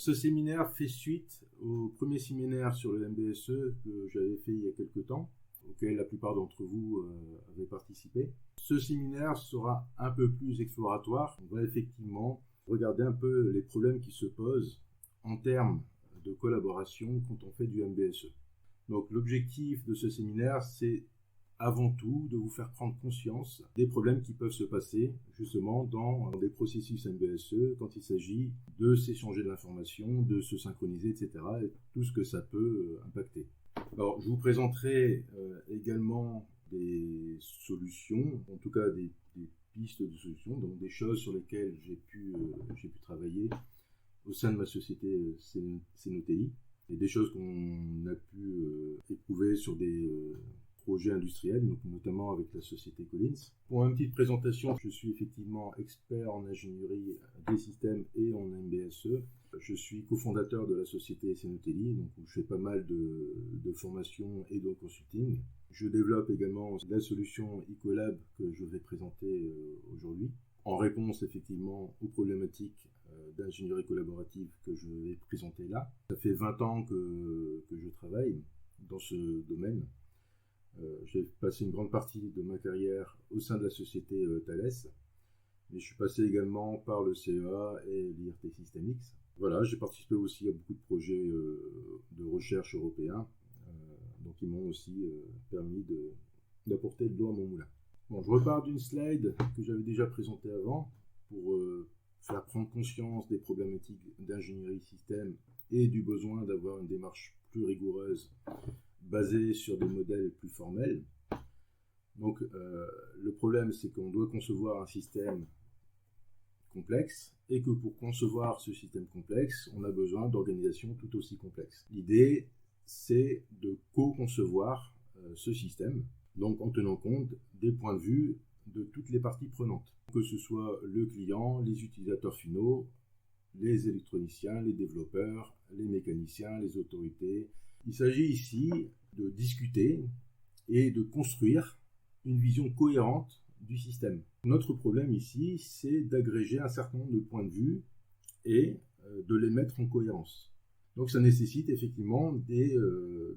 Ce séminaire fait suite au premier séminaire sur le MBSE que j'avais fait il y a quelques temps, auquel la plupart d'entre vous avaient participé. Ce séminaire sera un peu plus exploratoire. On va effectivement regarder un peu les problèmes qui se posent en termes de collaboration quand on fait du MBSE. Donc l'objectif de ce séminaire, c'est avant tout de vous faire prendre conscience des problèmes qui peuvent se passer justement dans des processus MBSE quand il s'agit de s'échanger de l'information, de se synchroniser, etc. et tout ce que ça peut impacter. Alors je vous présenterai également des solutions, en tout cas des pistes de solutions, donc des choses sur lesquelles j'ai pu travailler au sein de ma société Cenotelli, et des choses qu'on a pu éprouver sur des projets industriels, donc notamment avec la société Collins. Pour une petite présentation, je suis effectivement expert en ingénierie des systèmes et en MBSE. Je suis cofondateur de la société Cenotelli, donc où je fais pas mal de formations et de consulting. Je développe également la solution Ecolab que je vais présenter aujourd'hui, en réponse effectivement aux problématiques d'ingénierie collaborative que je vais présenter là. Ça fait 20 ans que je travaille dans ce domaine. J'ai passé une grande partie de ma carrière au sein de la société Thales, mais je suis passé également par le CEA et l'IRT Systemix. Voilà, j'ai participé aussi à beaucoup de projets de recherche européens, donc ils m'ont aussi permis d'apporter de l'eau à mon moulin. Bon, je repars d'une slide que j'avais déjà présentée avant pour faire prendre conscience des problématiques d'ingénierie système et du besoin d'avoir une démarche plus rigoureuse basée sur des modèles plus formels. Donc le problème, c'est qu'on doit concevoir un système complexe et que pour concevoir ce système complexe, on a besoin d'organisations tout aussi complexes. L'idée, c'est de co-concevoir ce système, donc en tenant compte des points de vue de toutes les parties prenantes, que ce soit le client, les utilisateurs finaux, les électroniciens, les développeurs, les mécaniciens, les autorités. Il s'agit ici de discuter et de construire une vision cohérente du système. Notre problème ici, c'est d'agréger un certain nombre de points de vue et de les mettre en cohérence. Donc ça nécessite effectivement des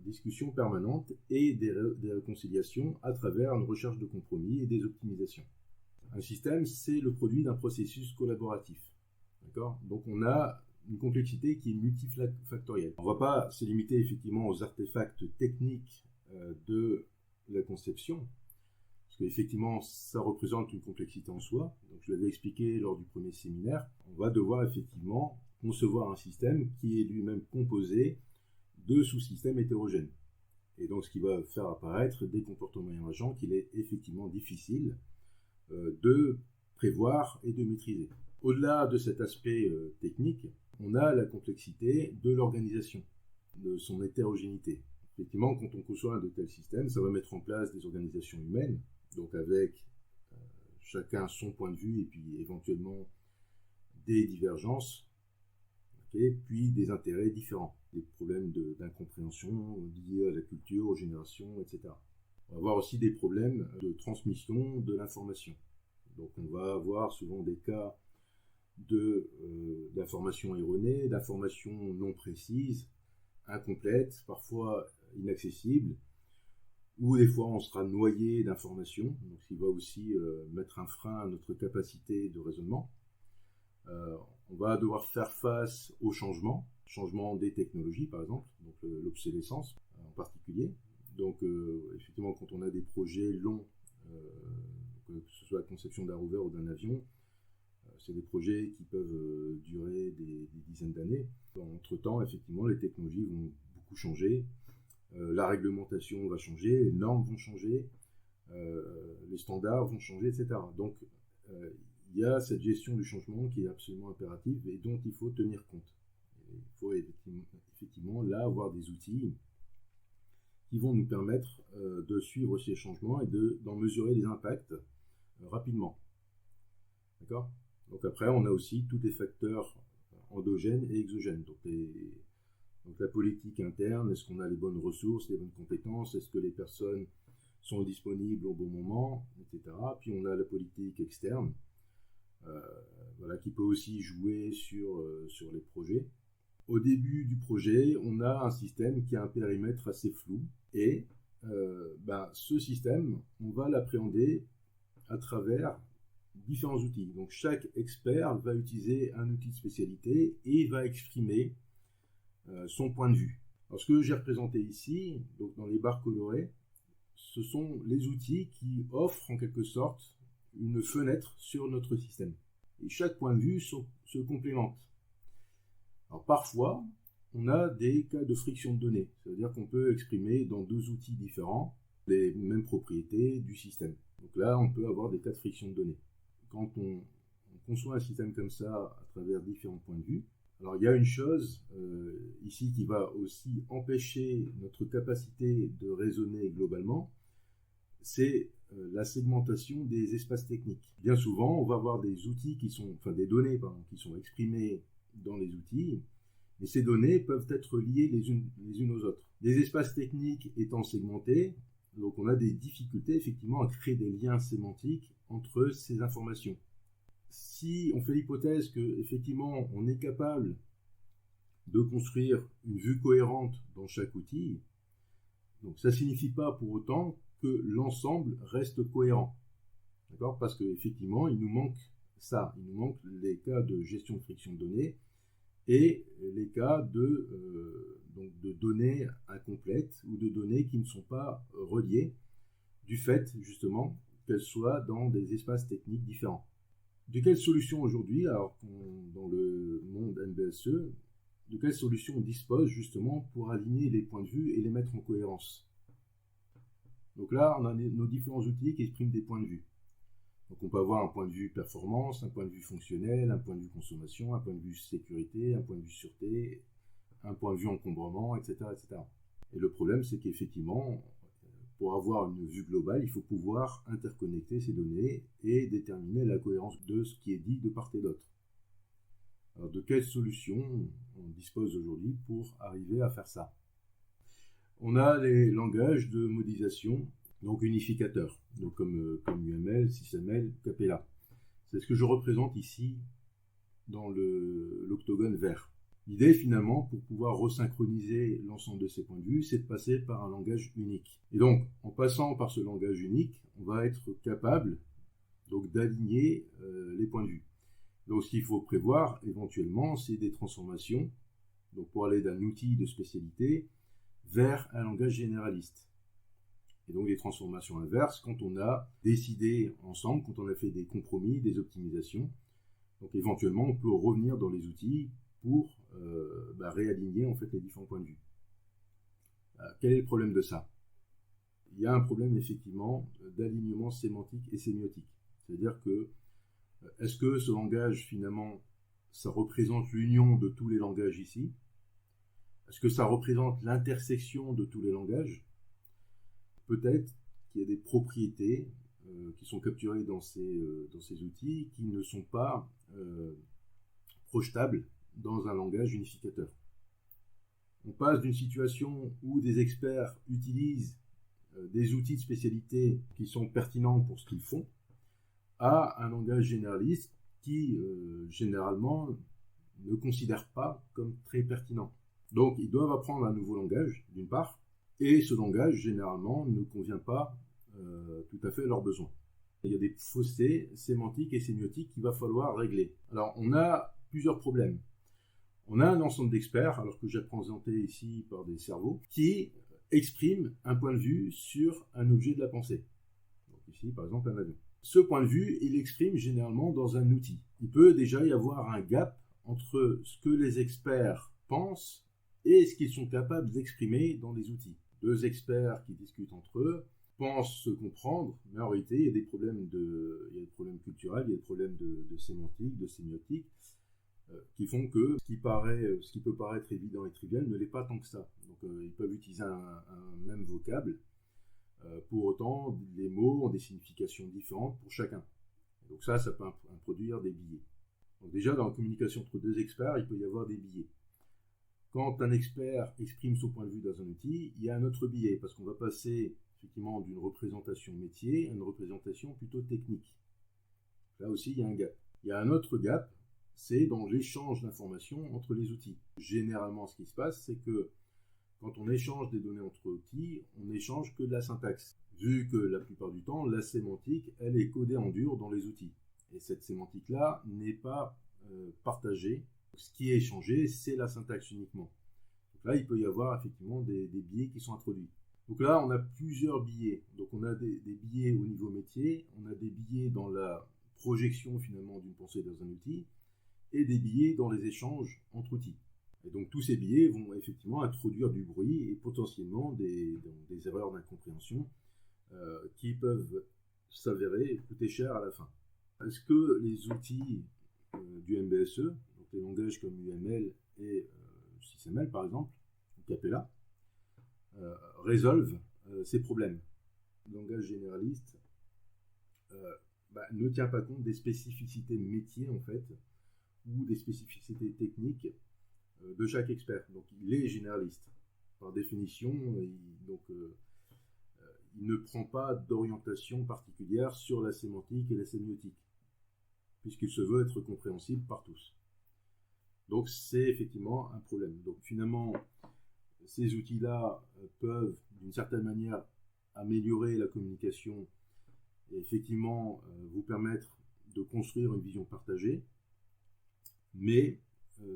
discussions permanentes et des réconciliations à travers une recherche de compromis et des optimisations. Un système, c'est le produit d'un processus collaboratif. D'accord ? Donc on a une complexité qui est multifactorielle. On ne va pas se limiter effectivement aux artefacts techniques de la conception, parce qu'effectivement ça représente une complexité en soi. Donc je l'avais expliqué lors du premier séminaire, on va devoir effectivement concevoir un système qui est lui-même composé de sous-systèmes hétérogènes. Et donc ce qui va faire apparaître des comportements émergents qu'il est effectivement difficile de prévoir et de maîtriser. Au-delà de cet aspect technique, on a la complexité de l'organisation, de son hétérogénéité. Effectivement, quand on conçoit un de tels systèmes, ça va mettre en place des organisations humaines, donc avec chacun son point de vue et puis éventuellement des divergences, puis des intérêts différents, des problèmes d'incompréhension liés à la culture, aux générations, etc. On va avoir aussi des problèmes de transmission de l'information. Donc on va avoir souvent des cas d'informations erronées, d'informations non précises, incomplètes, parfois inaccessibles, ou des fois on sera noyé d'informations, donc ce qui va aussi mettre un frein à notre capacité de raisonnement. On va devoir faire face au changement des technologies par exemple, donc l'obsolescence en particulier. Donc effectivement quand on a des projets longs, que ce soit la conception d'un rover ou d'un avion, c'est des projets qui peuvent durer des dizaines d'années. Entre-temps, effectivement, les technologies vont beaucoup changer, la réglementation va changer, les normes vont changer, les standards vont changer, etc. Donc, il y a cette gestion du changement qui est absolument impérative et dont il faut tenir compte. Et il faut effectivement là avoir des outils qui vont nous permettre de suivre ces changements et d'en mesurer les impacts rapidement. D'accord ? Donc après, on a aussi tous les facteurs endogènes et exogènes. Donc la politique interne, est-ce qu'on a les bonnes ressources, les bonnes compétences, est-ce que les personnes sont disponibles au bon moment, etc. Puis on a la politique externe, qui peut aussi jouer sur les projets. Au début du projet, on a un système qui a un périmètre assez flou et ce système, on va l'appréhender à travers différents outils. Donc chaque expert va utiliser un outil de spécialité et va exprimer son point de vue. Alors ce que j'ai représenté ici, donc dans les barres colorées, ce sont les outils qui offrent en quelque sorte une fenêtre sur notre système. Et chaque point de vue se complémente. Alors parfois, on a des cas de friction de données. C'est-à-dire qu'on peut exprimer dans deux outils différents les mêmes propriétés du système. Donc là, on peut avoir des cas de friction de données. Quand on conçoit un système comme ça à travers différents points de vue, alors il y a une chose ici qui va aussi empêcher notre capacité de raisonner globalement, c'est la segmentation des espaces techniques. Bien souvent, on va avoir des outils des données qui sont exprimées dans les outils, mais ces données peuvent être liées les unes aux autres. Les espaces techniques étant segmentés, donc on a des difficultés effectivement à créer des liens sémantiques entre ces informations. Si on fait l'hypothèse qu'effectivement on est capable de construire une vue cohérente dans chaque outil, donc ça ne signifie pas pour autant que l'ensemble reste cohérent. D'accord ? Parce qu'effectivement, il nous manque ça. Il nous manque les cas de gestion de friction de données et les cas de données incomplètes ou de données qui ne sont pas reliées du fait justement qu'elles soient dans des espaces techniques différents. De quelles solutions aujourd'hui, alors dans le monde MBSE, de quelles solutions on dispose justement pour aligner les points de vue et les mettre en cohérence ? Donc là, on a nos différents outils qui expriment des points de vue. Donc on peut avoir un point de vue performance, un point de vue fonctionnel, un point de vue consommation, un point de vue sécurité, un point de vue sûreté, un point de vue encombrement, etc., etc. Et le problème, c'est qu'effectivement, pour avoir une vue globale, il faut pouvoir interconnecter ces données et déterminer la cohérence de ce qui est dit de part et d'autre. Alors de quelles solutions on dispose aujourd'hui pour arriver à faire ça ? On a les langages de modélisation, donc unificateurs, donc comme UML, SysML, Capella. C'est ce que je représente ici dans l'octogone vert. L'idée finalement, pour pouvoir resynchroniser l'ensemble de ces points de vue, c'est de passer par un langage unique. Et donc, en passant par ce langage unique, on va être capable donc d'aligner les points de vue. Donc ce qu'il faut prévoir éventuellement, c'est des transformations, donc pour aller d'un outil de spécialité vers un langage généraliste. Et donc des transformations inverses quand on a décidé ensemble, quand on a fait des compromis, des optimisations. Donc éventuellement, on peut revenir dans les outils pour réaligner en fait les différents points de vue. Quel est le problème de ça ? Il y a un problème effectivement d'alignement sémantique et sémiotique. C'est-à-dire que est-ce que ce langage finalement ça représente l'union de tous les langages ici ? Est-ce que ça représente l'intersection de tous les langages ? Peut-être qu'il y a des propriétés qui sont capturées dans ces outils qui ne sont pas projetables dans un langage unificateur. On passe d'une situation où des experts utilisent des outils de spécialité qui sont pertinents pour ce qu'ils font à un langage généraliste qui généralement ne considère pas comme très pertinent. Donc ils doivent apprendre un nouveau langage d'une part, et ce langage généralement ne convient pas tout à fait à leurs besoins. Il y a des fossés sémantiques et sémiotiques qu'il va falloir régler. Alors on a plusieurs problèmes. On a un ensemble d'experts, alors que j'ai présenté ici par des cerveaux, qui expriment un point de vue sur un objet de la pensée. Donc ici par exemple un avion. Ce point de vue, il l'exprime généralement dans un outil. Il peut déjà y avoir un gap entre ce que les experts pensent et ce qu'ils sont capables d'exprimer dans les outils. Deux experts qui discutent entre eux pensent se comprendre, mais en réalité, il y a des problèmes culturels, il y a des problèmes de sémantique, de sémiotique, qui font que ce qui peut paraître évident et trivial ne l'est pas tant que ça. Donc ils peuvent utiliser un même vocable, pour autant les mots ont des significations différentes pour chacun. Donc ça peut produire des biais. Donc déjà dans la communication entre deux experts, il peut y avoir des biais. Quand un expert exprime son point de vue dans un outil, il y a un autre biais, parce qu'on va passer effectivement d'une représentation métier à une représentation plutôt technique. Là aussi, il y a un gap. Il y a un autre gap, c'est dans l'échange d'informations entre les outils. Généralement, ce qui se passe, c'est que quand on échange des données entre outils, on n'échange que de la syntaxe. Vu que la plupart du temps, la sémantique, elle est codée en dur dans les outils. Et cette sémantique-là n'est pas partagée. Ce qui est échangé, c'est la syntaxe uniquement. Donc là, il peut y avoir effectivement des biais qui sont introduits. Donc là, on a plusieurs biais. Donc on a des biais au niveau métier, on a des biais dans la projection finalement d'une pensée dans un outil, et des biais dans les échanges entre outils. Et donc tous ces biais vont effectivement introduire du bruit et potentiellement des erreurs d'incompréhension qui peuvent s'avérer coûter cher à la fin. Est-ce que les outils du MBSE, donc les langages comme UML et SysML par exemple, ou Capella, résolvent ces problèmes? Le langage généraliste ne tient pas compte des spécificités métiers en fait, ou des spécificités techniques de chaque expert. Donc il est généraliste. Par définition, il ne prend pas d'orientation particulière sur la sémantique et la sémiotique, puisqu'il se veut être compréhensible par tous. Donc c'est effectivement un problème. Donc finalement, ces outils-là peuvent, d'une certaine manière, améliorer la communication et effectivement vous permettre de construire une vision partagée. Mais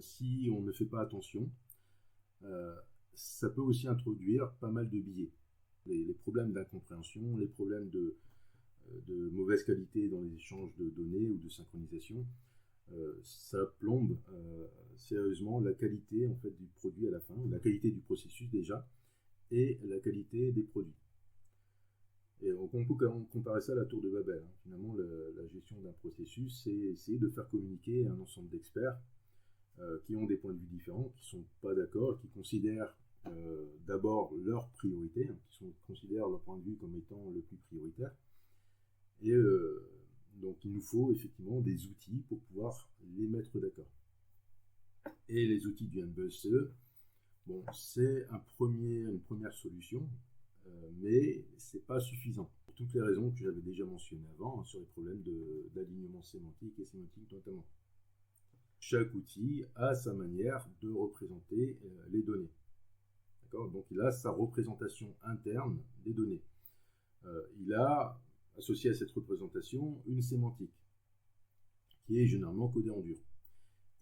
si on ne fait pas attention, ça peut aussi introduire pas mal de biais. Les problèmes d'incompréhension, les problèmes de mauvaise qualité dans les échanges de données ou de synchronisation, ça plombe sérieusement la qualité en fait, du produit à la fin, la qualité du processus déjà, et la qualité des produits. Et on peut comparer ça à la tour de Babel. Finalement, la gestion d'un processus, c'est essayer de faire communiquer un ensemble d'experts qui ont des points de vue différents, qui ne sont pas d'accord, qui considèrent d'abord leurs priorités, qui considèrent leur point de vue comme étant le plus prioritaire. Et donc, il nous faut effectivement des outils pour pouvoir les mettre d'accord. Et les outils du MBSE, bon, c'est une première solution, mais ce n'est pas suffisant. Pour toutes les raisons que j'avais déjà mentionnées avant, sur les problèmes d'alignement sémantique et sémantique notamment. Chaque outil a sa manière de représenter les données. D'accord ? Donc il a sa représentation interne des données. Il a associé à cette représentation une sémantique qui est généralement codée en dur.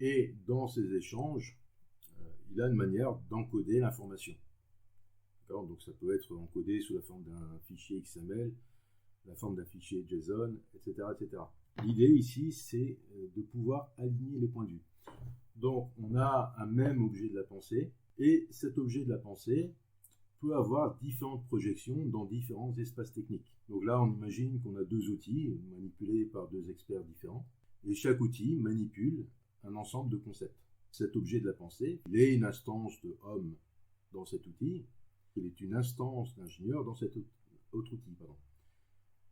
Et dans ces échanges, il a une manière d'encoder l'information. D'accord ? Donc ça peut être encodé sous la forme d'un fichier XML, la forme d'un fichier JSON, etc., etc. L'idée ici, c'est de pouvoir aligner les points de vue. Donc, on a un même objet de la pensée, et cet objet de la pensée peut avoir différentes projections dans différents espaces techniques. Donc là, on imagine qu'on a deux outils manipulés par deux experts différents, et chaque outil manipule un ensemble de concepts. Cet objet de la pensée, il est une instance de homme dans cet outil, il est une instance d'ingénieur dans cet autre outil.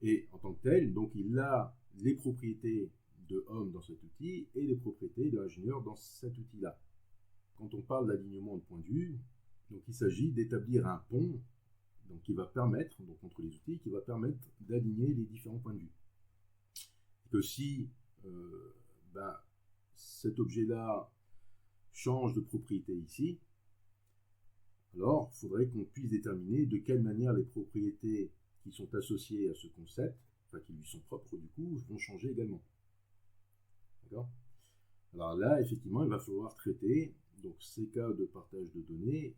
Et en tant que tel, donc il a les propriétés de homme dans cet outil et les propriétés de l'ingénieur dans cet outil-là. Quand on parle d'alignement de point de vue, donc il s'agit d'établir un pont donc qui va permettre, donc entre les outils, qui va permettre d'aligner les différents points de vue. Et que si cet objet-là change de propriété ici, alors il faudrait qu'on puisse déterminer de quelle manière les propriétés qui sont associées à ce concept, enfin qui lui sont propres du coup, vont changer également. D'accord ? Alors là, effectivement, il va falloir traiter donc, ces cas de partage de données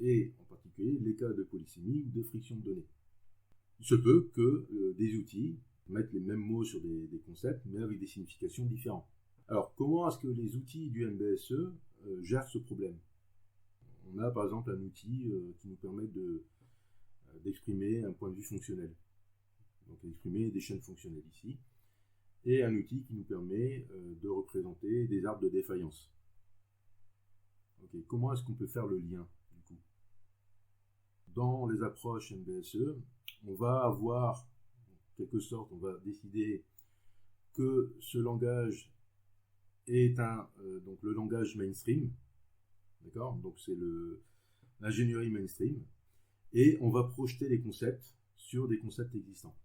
et en particulier les cas de polysémie ou de friction de données. Il se peut que des outils mettent les mêmes mots sur des concepts, mais avec des significations différentes. Alors, comment est-ce que les outils du MBSE gèrent ce problème ? On a par exemple un outil qui nous permet d'exprimer un point de vue fonctionnel. Donc, exprimer des chaînes fonctionnelles ici. Et un outil qui nous permet de représenter des arbres de défaillance. Okay. Comment est-ce qu'on peut faire le lien du coup ? Dans les approches MBSE, on va avoir, en quelque sorte, on va décider que ce langage est donc le langage mainstream, d'accord ? Donc c'est l'ingénierie mainstream, et on va projeter les concepts sur des concepts existants.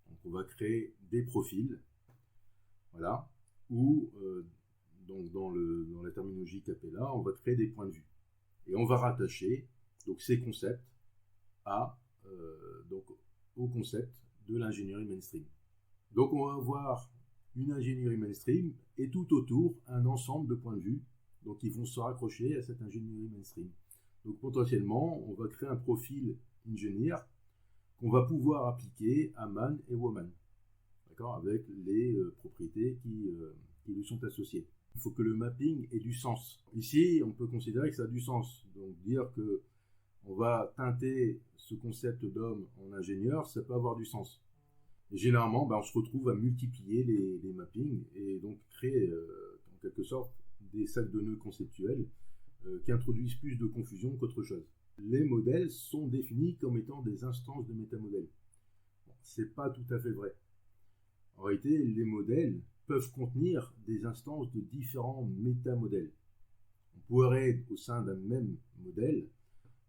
Donc on va créer des profils, voilà, où, donc dans la terminologie Capella, on va créer des points de vue. Et on va rattacher donc, ces concepts donc, au concept de l'ingénierie mainstream. Donc on va avoir une ingénierie mainstream et tout autour un ensemble de points de vue donc, qui vont se raccrocher à cette ingénierie mainstream. Donc potentiellement, on va créer un profil ingénieur qu'on va pouvoir appliquer à man et woman, d'accord, avec les propriétés qui lui sont associées. Il faut que le mapping ait du sens. Ici, on peut considérer que ça a du sens. Donc dire que on va teinter ce concept d'homme en ingénieur, ça peut avoir du sens. Et généralement, on se retrouve à multiplier les mappings et donc créer en quelque sorte des sacs de nœuds conceptuels qui introduisent plus de confusion qu'autre chose. Les modèles sont définis comme étant des instances de métamodèles. Bon, c'est pas tout à fait vrai. En réalité, les modèles peuvent contenir des instances de différents métamodèles. On pourrait, au sein d'un même modèle,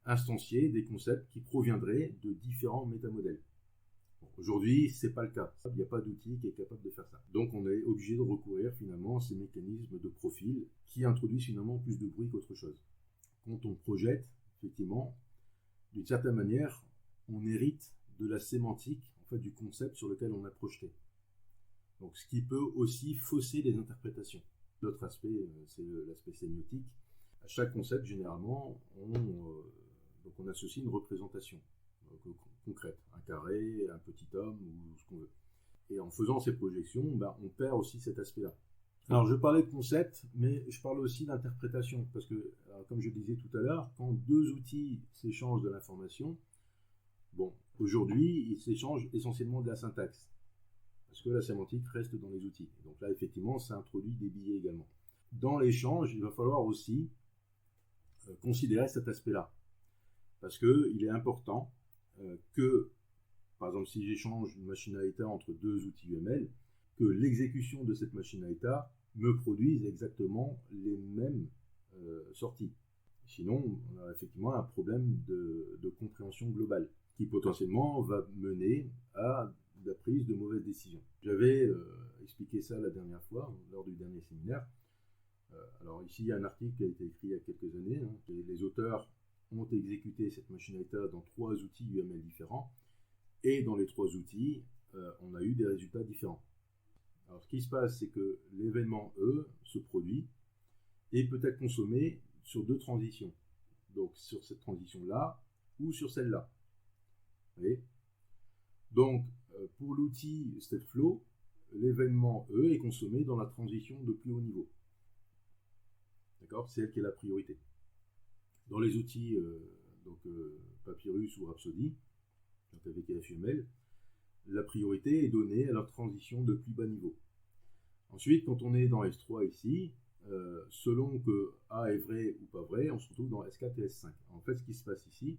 instancier des concepts qui proviendraient de différents métamodèles. Bon, aujourd'hui, ce n'est pas le cas. Il n'y a pas d'outil qui est capable de faire ça. Donc, on est obligé de recourir finalement à ces mécanismes de profil qui introduisent finalement plus de bruit qu'autre chose. Quand on projette, effectivement, d'une certaine manière, on hérite de la sémantique en fait, du concept sur lequel on a projeté. Donc, ce qui peut aussi fausser les interprétations. L'autre aspect, c'est l'aspect sémiotique. À chaque concept, généralement, on associe une représentation concrète, un carré, un petit homme ou ce qu'on veut. Et en faisant ces projections, on perd aussi cet aspect-là. Alors, je parlais de concept, mais je parle aussi d'interprétation, parce que, comme je disais tout à l'heure, quand deux outils s'échangent de l'information, aujourd'hui, ils s'échangent essentiellement de la syntaxe, parce que la sémantique reste dans les outils. Donc là, effectivement, ça introduit des biais également. Dans l'échange, il va falloir aussi considérer cet aspect-là, parce qu'il est important que, par exemple, si j'échange une machine à état entre deux outils UML, que l'exécution de cette machine à état me produise exactement les mêmes sorties. Sinon, on a effectivement un problème de compréhension globale qui potentiellement va mener à la prise de mauvaises décisions. J'avais expliqué ça la dernière fois, lors du dernier séminaire. Alors ici, il y a un article qui a été écrit il y a quelques années. Et les auteurs ont exécuté cette machine à état dans 3 outils UML différents. Et dans les 3 outils, on a eu des résultats différents. Alors ce qui se passe, c'est que l'événement E se produit et peut être consommé sur 2 transitions. Donc sur cette transition-là ou sur celle-là. Vous voyez ? Donc pour l'outil StateFlow, l'événement E est consommé dans la transition de plus haut niveau. D'accord ? C'est elle qui est la priorité. Dans les outils Papyrus ou Rhapsody, donc avec FUML, la priorité est donnée à la transition de plus bas niveau. Ensuite, quand on est dans S3 ici, selon que A est vrai ou pas vrai, on se retrouve dans S4 et S5. En fait, ce qui se passe ici,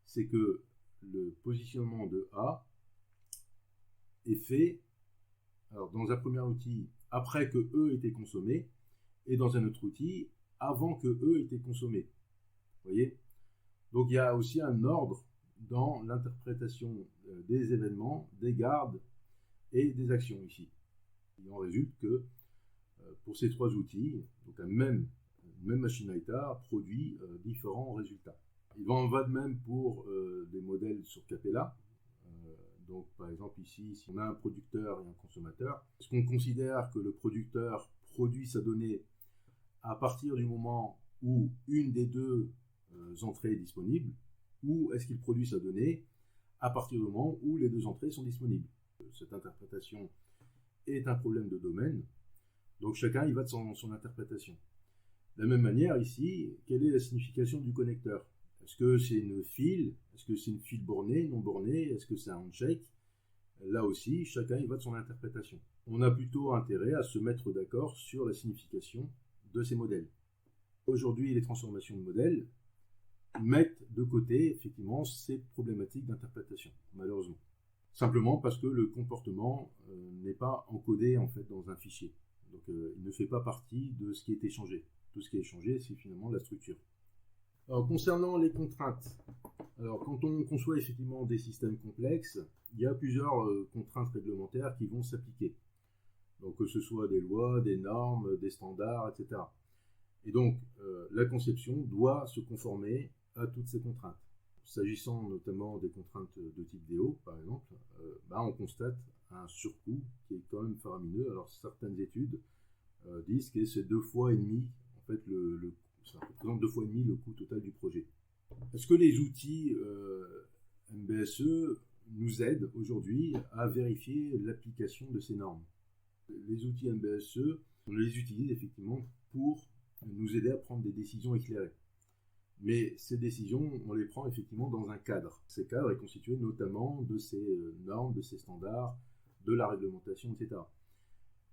c'est que le positionnement de A est fait dans un premier outil après que E ait été consommé et dans un autre outil avant que E ait été consommé. Vous voyez ? Donc il y a aussi un ordre dans l'interprétation des événements, des gardes et des actions ici. Il en résulte que pour ces 3 outils, donc une même machine à état produit différents résultats. Il en va de même pour des modèles sur Capella. Donc par exemple ici, si on a un producteur et un consommateur, est-ce qu'on considère que le producteur produit sa donnée à partir du moment où une des 2 entrées est disponible, ou est-ce qu'il produit sa donnée à partir du moment où les 2 entrées sont disponibles? Cette interprétation est un problème de domaine, donc chacun y va de son interprétation. De la même manière ici, quelle est la signification du connecteur? Est-ce que c'est une file? Est-ce que c'est une file bornée, non bornée? Est-ce que c'est un handshake? Là aussi, chacun y va de son interprétation. On a plutôt intérêt à se mettre d'accord sur la signification de ces modèles. Aujourd'hui, les transformations de modèles mettent de côté, effectivement, ces problématiques d'interprétation, malheureusement. Simplement parce que le comportement n'est pas encodé, en fait, dans un fichier. Donc, il ne fait pas partie de ce qui est échangé. Tout ce qui est échangé, c'est finalement la structure. Alors, concernant les contraintes, quand on conçoit effectivement des systèmes complexes, il y a plusieurs contraintes réglementaires qui vont s'appliquer. Donc que ce soit des lois, des normes, des standards, etc. Et donc la conception doit se conformer à toutes ces contraintes. S'agissant notamment des contraintes de type VO, par exemple, on constate un surcoût qui est quand même faramineux. Alors certaines études disent que c'est 2 fois et demi, en fait, ça représente 2 fois et demi le coût total du projet. Est-ce que les outils MBSE nous aident aujourd'hui à vérifier l'application de ces normes? Les outils MBSE, on les utilise effectivement pour nous aider à prendre des décisions éclairées. Mais ces décisions, on les prend effectivement dans un cadre. Ces cadres est constitué notamment de ces normes, de ces standards, de la réglementation, etc.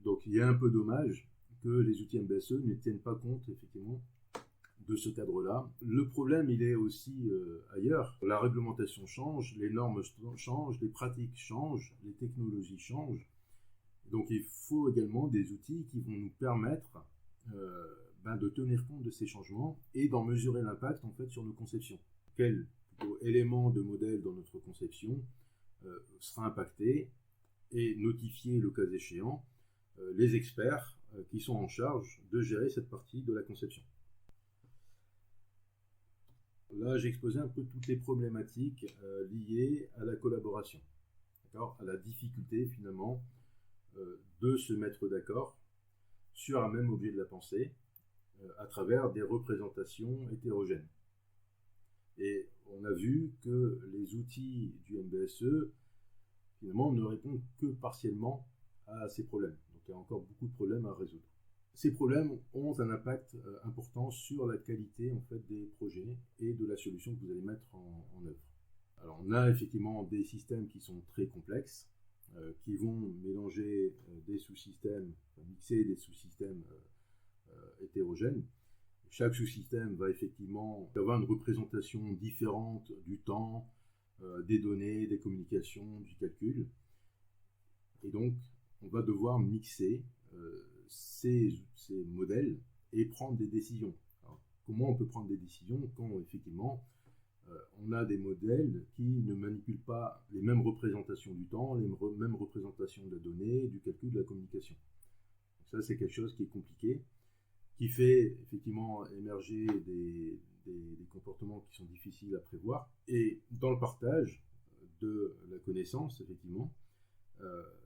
Donc il y a un peu dommage que les outils MBSE ne tiennent pas compte effectivement de ce cadre-là. Le problème, il est aussi ailleurs. La réglementation change, les normes changent, les pratiques changent, les technologies changent. Donc il faut également des outils qui vont nous permettre de tenir compte de ces changements et d'en mesurer l'impact en fait sur nos conceptions. Quel élément de modèle dans notre conception sera impacté et notifier le cas échéant les experts qui sont en charge de gérer cette partie de la conception. Là, j'ai exposé un peu toutes les problématiques liées à la collaboration, d'accord, à la difficulté finalement de se mettre d'accord sur un même objet de la pensée à travers des représentations hétérogènes. Et on a vu que les outils du MBSE finalement ne répondent que partiellement à ces problèmes. Donc il y a encore beaucoup de problèmes à résoudre. Ces problèmes ont un impact important sur la qualité en fait, des projets et de la solution que vous allez mettre en œuvre. Alors on a effectivement des systèmes qui sont très complexes, qui vont mélanger des sous-systèmes, mixer des sous-systèmes hétérogènes. Chaque sous-système va effectivement avoir une représentation différente du temps, des données, des communications, du calcul. Et donc, on va devoir mixer ces modèles et prendre des décisions. Alors, comment on peut prendre des décisions quand effectivement on a des modèles qui ne manipulent pas les mêmes représentations du temps, les mêmes représentations de la donnée, du calcul, de la communication. Donc ça, c'est quelque chose qui est compliqué, qui fait effectivement émerger des comportements qui sont difficiles à prévoir. Et dans le partage de la connaissance, effectivement,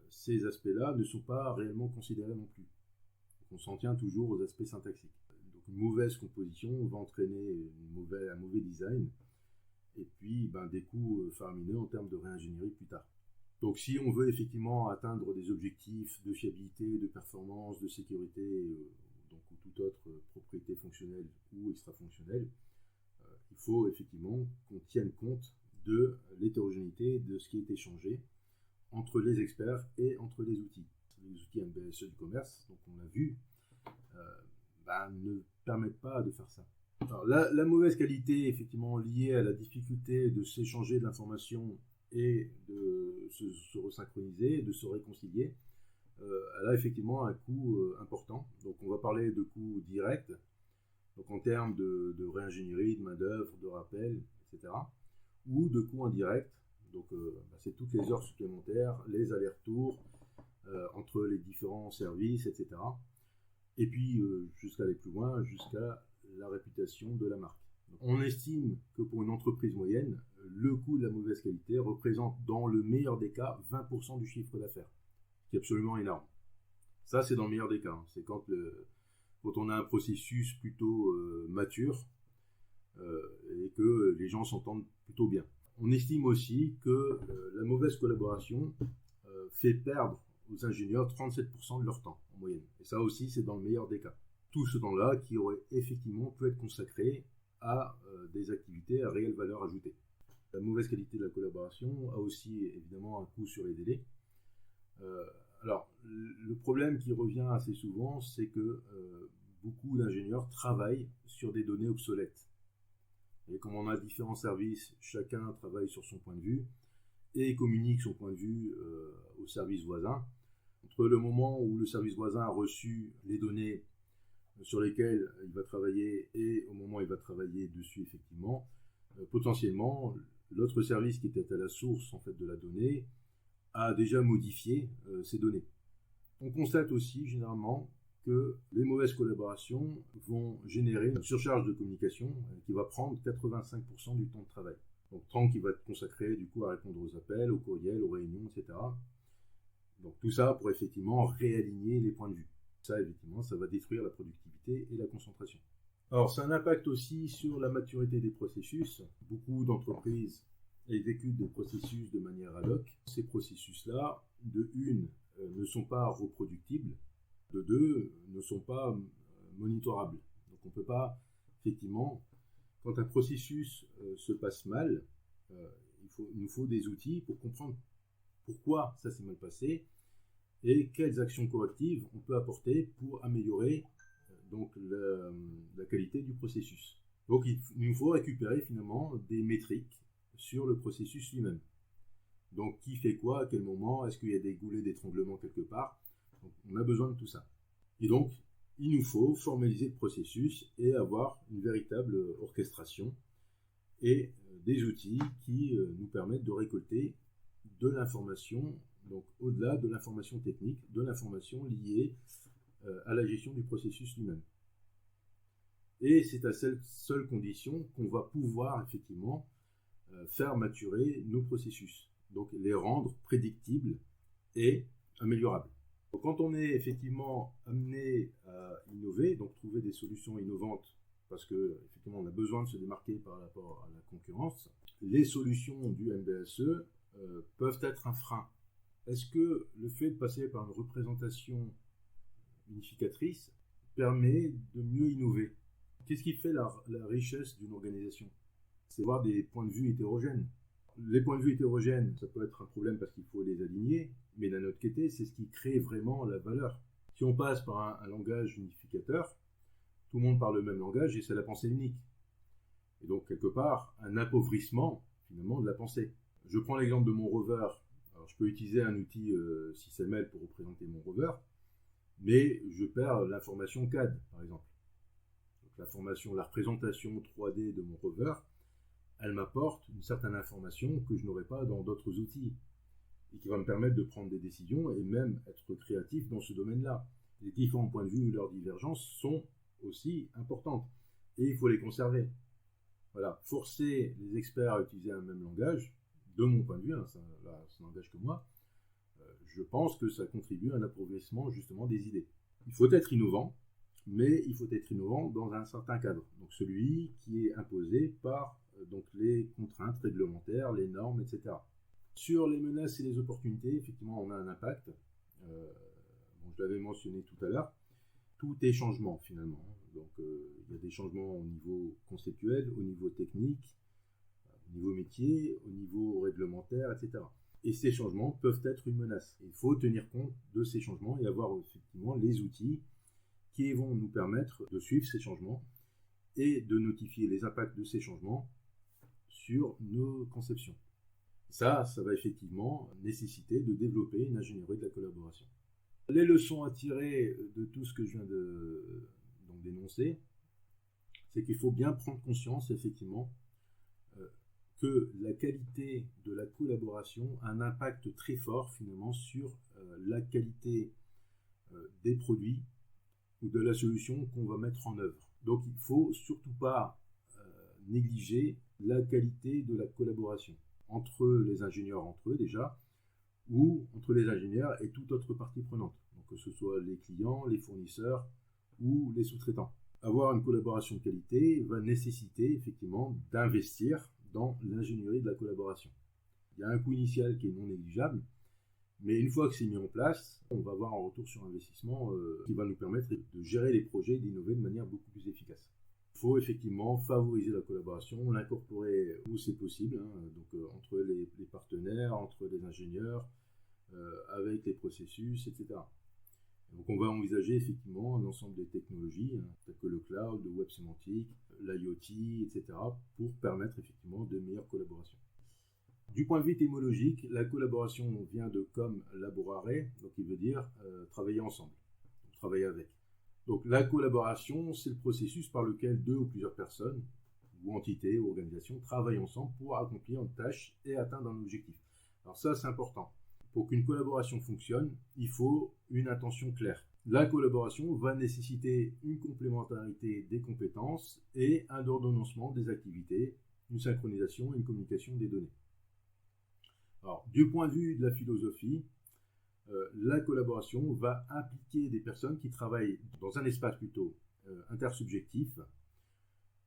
ces aspects-là ne sont pas réellement considérés non plus. Donc on s'en tient toujours aux aspects syntaxiques. Donc une mauvaise composition va entraîner un mauvais design et puis des coûts faramineux en termes de réingénierie plus tard. Donc si on veut effectivement atteindre des objectifs de fiabilité, de performance, de sécurité, ou toute autre propriété fonctionnelle ou extra-fonctionnelle, il faut effectivement qu'on tienne compte de l'hétérogénéité de ce qui est échangé entre les experts et entre les outils. Les outils MBSE du commerce, donc on l'a vu, ne permettent pas de faire ça. Alors, la mauvaise qualité, effectivement, liée à la difficulté de s'échanger de l'information et de se resynchroniser, de se réconcilier, elle a effectivement un coût important. Donc on va parler de coûts directs, donc en termes de réingénierie, de main-d'œuvre, de rappel, etc. Ou de coûts indirects, donc c'est toutes les heures supplémentaires, les allers-retours entre les différents services, etc. Et puis jusqu'à aller plus loin, jusqu'à la réputation de la marque. Donc, on estime que pour une entreprise moyenne, le coût de la mauvaise qualité représente dans le meilleur des cas 20% du chiffre d'affaires, ce qui est absolument énorme. Ça, c'est dans le meilleur des cas. C'est quand on a un processus plutôt mature et que les gens s'entendent plutôt bien. On estime aussi que la mauvaise collaboration fait perdre aux ingénieurs 37% de leur temps en moyenne. Et ça aussi, c'est dans le meilleur des cas. Tout ce temps-là qui aurait effectivement pu être consacré à des activités à réelle valeur ajoutée. La mauvaise qualité de la collaboration a aussi évidemment un coût sur les délais. Alors, le problème qui revient assez souvent, c'est que beaucoup d'ingénieurs travaillent sur des données obsolètes. Et comme on a différents services, chacun travaille sur son point de vue et communique son point de vue au service voisin. Entre le moment où le service voisin a reçu les données sur lesquelles il va travailler et au moment où il va travailler dessus effectivement, potentiellement l'autre service qui était à la source en fait de la donnée a déjà modifié ces données. On constate aussi généralement que les mauvaises collaborations vont générer une surcharge de communication qui va prendre 85% du temps de travail. Donc 30 qui va être consacré du coup à répondre aux appels, aux courriels, aux réunions, etc. Donc tout ça pour effectivement réaligner les points de vue. Ça, effectivement, ça va détruire la productivité et la concentration. Alors, ça a un impact aussi sur la maturité des processus. Beaucoup d'entreprises exécutent des processus de manière ad hoc. Ces processus-là, de une, ne sont pas reproductibles, de deux, ne sont pas monitorables. Donc, on ne peut pas, effectivement, quand un processus se passe mal, il nous faut des outils pour comprendre pourquoi ça s'est mal passé et quelles actions correctives on peut apporter pour améliorer donc la qualité du processus. Donc il nous faut récupérer finalement des métriques sur le processus lui-même. Donc qui fait quoi, à quel moment, est-ce qu'il y a des goulets d'étranglement quelque part? Donc, on a besoin de tout ça. Et donc il nous faut formaliser le processus et avoir une véritable orchestration et des outils qui nous permettent de récolter de l'information, donc au-delà de l'information technique, de l'information liée à la gestion du processus lui-même. Et c'est à cette seule condition qu'on va pouvoir effectivement faire maturer nos processus, donc les rendre prédictibles et améliorables. Donc, quand on est effectivement amené à innover, donc trouver des solutions innovantes, parce que effectivement on a besoin de se démarquer par rapport à la concurrence, les solutions du MBSE peuvent être un frein. Est-ce que le fait de passer par une représentation unificatrice permet de mieux innover? Qu'est-ce qui fait la richesse d'une organisation? C'est avoir des points de vue hétérogènes. Les points de vue hétérogènes, ça peut être un problème parce qu'il faut les aligner, mais d'un autre côté, c'est ce qui crée vraiment la valeur. Si on passe par un langage unificateur, tout le monde parle le même langage et c'est la pensée unique. Et donc, quelque part, un appauvrissement, finalement, de la pensée. Je prends l'exemple de mon rover. Alors, je peux utiliser un outil SysML pour représenter mon rover, mais je perds l'information CAD, par exemple. Donc, la représentation 3D de mon rover, elle m'apporte une certaine information que je n'aurais pas dans d'autres outils et qui va me permettre de prendre des décisions et même être créatif dans ce domaine-là. Les différents points de vue ou leurs divergences sont aussi importantes et il faut les conserver. Voilà, forcer les experts à utiliser un même langage, de mon point de vue, ça n'engage que moi, je pense que ça contribue à un appauvrissement justement des idées. Il faut être innovant, mais il faut être innovant dans un certain cadre. Donc celui qui est imposé par donc les contraintes réglementaires, les normes, etc. Sur les menaces et les opportunités, effectivement, on a un impact. Je l'avais mentionné tout à l'heure. Tout est changement finalement. Donc il y a des changements au niveau conceptuel, au niveau technique, au niveau métier, au niveau réglementaire, etc. Et ces changements peuvent être une menace. Il faut tenir compte de ces changements et avoir effectivement les outils qui vont nous permettre de suivre ces changements et de notifier les impacts de ces changements sur nos conceptions. Ça va effectivement nécessiter de développer une ingénierie de la collaboration. Les leçons à tirer de tout ce que je viens d'énoncer, c'est qu'il faut bien prendre conscience effectivement que la qualité de la collaboration a un impact très fort finalement sur la qualité des produits ou de la solution qu'on va mettre en œuvre. Donc il ne faut surtout pas négliger la qualité de la collaboration entre les ingénieurs entre eux déjà, ou entre les ingénieurs et toute autre partie prenante, donc que ce soit les clients, les fournisseurs ou les sous-traitants. Avoir une collaboration de qualité va nécessiter effectivement d'investir dans l'ingénierie de la collaboration. Il y a un coût initial qui est non négligeable, mais une fois que c'est mis en place, on va avoir un retour sur investissement qui va nous permettre de gérer les projets et d'innover de manière beaucoup plus efficace. Il faut effectivement favoriser la collaboration, l'incorporer où c'est possible, entre les partenaires, entre les ingénieurs, avec les processus, etc. Donc on va envisager effectivement un ensemble de technologies, telles que le cloud, le web sémantique, l'IoT, etc., pour permettre effectivement de meilleures collaborations. Du point de vue étymologique, la collaboration vient de comme laborare, donc il veut dire travailler ensemble, travailler avec. Donc la collaboration, c'est le processus par lequel deux ou plusieurs personnes, ou entités, ou organisations, travaillent ensemble pour accomplir une tâche et atteindre un objectif. Alors ça, c'est important. Pour qu'une collaboration fonctionne, il faut une intention claire. La collaboration va nécessiter une complémentarité des compétences et un ordonnancement des activités, une synchronisation et une communication des données. Alors, du point de vue de la philosophie, la collaboration va impliquer des personnes qui travaillent dans un espace plutôt intersubjectif,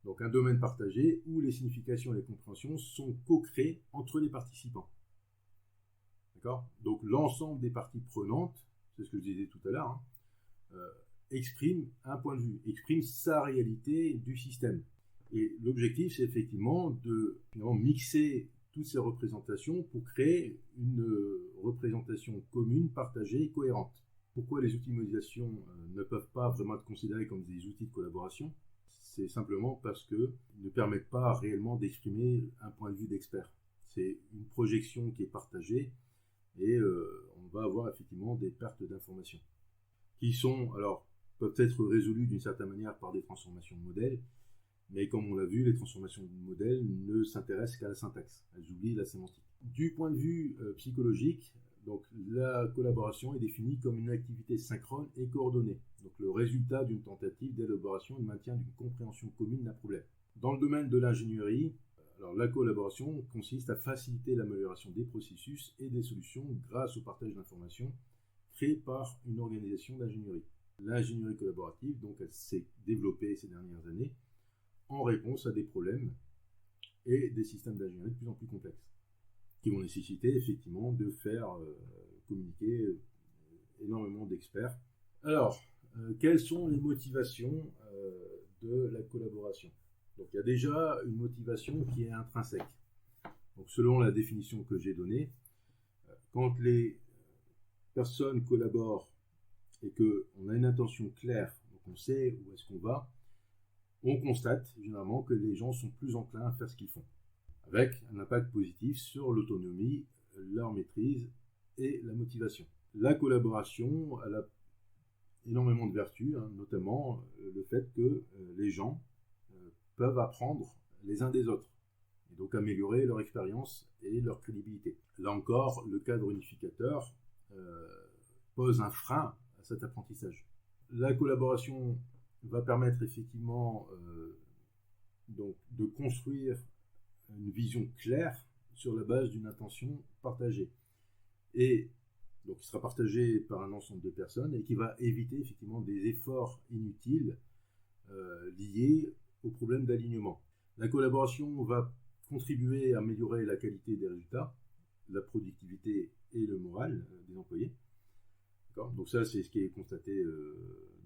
donc un domaine partagé où les significations et les compréhensions sont co-créées entre les participants. D'accord ? Donc l'ensemble des parties prenantes, c'est ce que je disais tout à l'heure, exprime un point de vue, exprime sa réalité du système. Et l'objectif, c'est effectivement de mixer toutes ces représentations pour créer une représentation commune, partagée et cohérente. Pourquoi les outils de modélisation ne peuvent pas vraiment être considérés comme des outils de collaboration ? C'est simplement parce qu'ils ne permettent pas réellement d'exprimer un point de vue d'expert. C'est une projection qui est partagée et on va avoir effectivement des pertes d'informations qui sont, alors, peuvent être résolues d'une certaine manière par des transformations de modèles, mais comme on l'a vu, les transformations de modèles ne s'intéressent qu'à la syntaxe, elles oublient la sémantique. Du point de vue psychologique, donc, la collaboration est définie comme une activité synchrone et coordonnée, donc le résultat d'une tentative d'élaboration et de maintien d'une compréhension commune d'un problème. Dans le domaine de l'ingénierie, alors, la collaboration consiste à faciliter l'amélioration des processus et des solutions grâce au partage d'informations créé par une organisation d'ingénierie. L'ingénierie collaborative, donc, elle s'est développée ces dernières années en réponse à des problèmes et des systèmes d'ingénierie de plus en plus complexes, qui vont nécessiter effectivement de faire communiquer énormément d'experts. Alors, quelles sont les motivations de la collaboration ? Donc, il y a déjà une motivation qui est intrinsèque. Donc, selon la définition que j'ai donnée, quand les personnes collaborent et qu'on a une intention claire, donc on sait où est-ce qu'on va, on constate généralement que les gens sont plus enclins à faire ce qu'ils font, avec un impact positif sur l'autonomie, leur maîtrise et la motivation. La collaboration, elle a énormément de vertus, notamment le fait que les gens peuvent apprendre les uns des autres, et donc améliorer leur expérience et leur crédibilité. Là encore, le cadre unificateur pose un frein à cet apprentissage. La collaboration va permettre effectivement donc, de construire une vision claire sur la base d'une intention partagée. Et donc, qui sera partagée par un ensemble de personnes et qui va éviter effectivement des efforts inutiles liés au problème d'alignement. La collaboration va contribuer à améliorer la qualité des résultats, la productivité et le moral des employés. D'accord ? Donc ça, c'est ce qui est constaté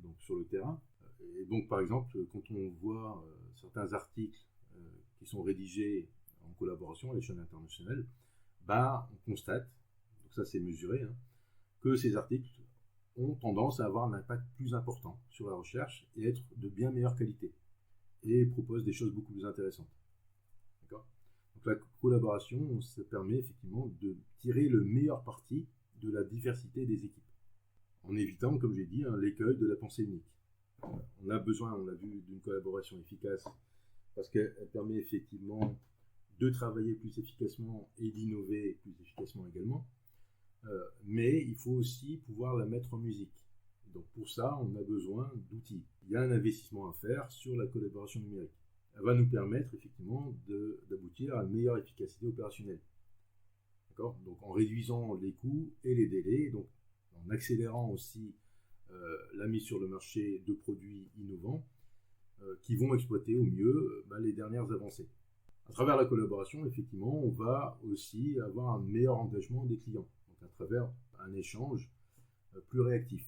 donc sur le terrain. Et donc, par exemple, quand on voit certains articles qui sont rédigés en collaboration à l'échelle internationale, on constate, donc ça c'est mesuré, que ces articles ont tendance à avoir un impact plus important sur la recherche et être de bien meilleure qualité, et proposent des choses beaucoup plus intéressantes. D'accord ? Donc la collaboration, ça permet effectivement de tirer le meilleur parti de la diversité des équipes, en évitant, comme j'ai dit, l'écueil de la pensée unique. On a besoin, on l'a vu, d'une collaboration efficace parce qu'elle permet effectivement de travailler plus efficacement et d'innover plus efficacement également. Mais il faut aussi pouvoir la mettre en musique. Donc pour ça, on a besoin d'outils. Il y a un investissement à faire sur la collaboration numérique. Elle va nous permettre effectivement d'aboutir à une meilleure efficacité opérationnelle. D'accord ? Donc en réduisant les coûts et les délais, donc en accélérant aussi la mise sur le marché de produits innovants qui vont exploiter au mieux les dernières avancées. À travers la collaboration, effectivement, on va aussi avoir un meilleur engagement des clients, donc à travers un échange plus réactif.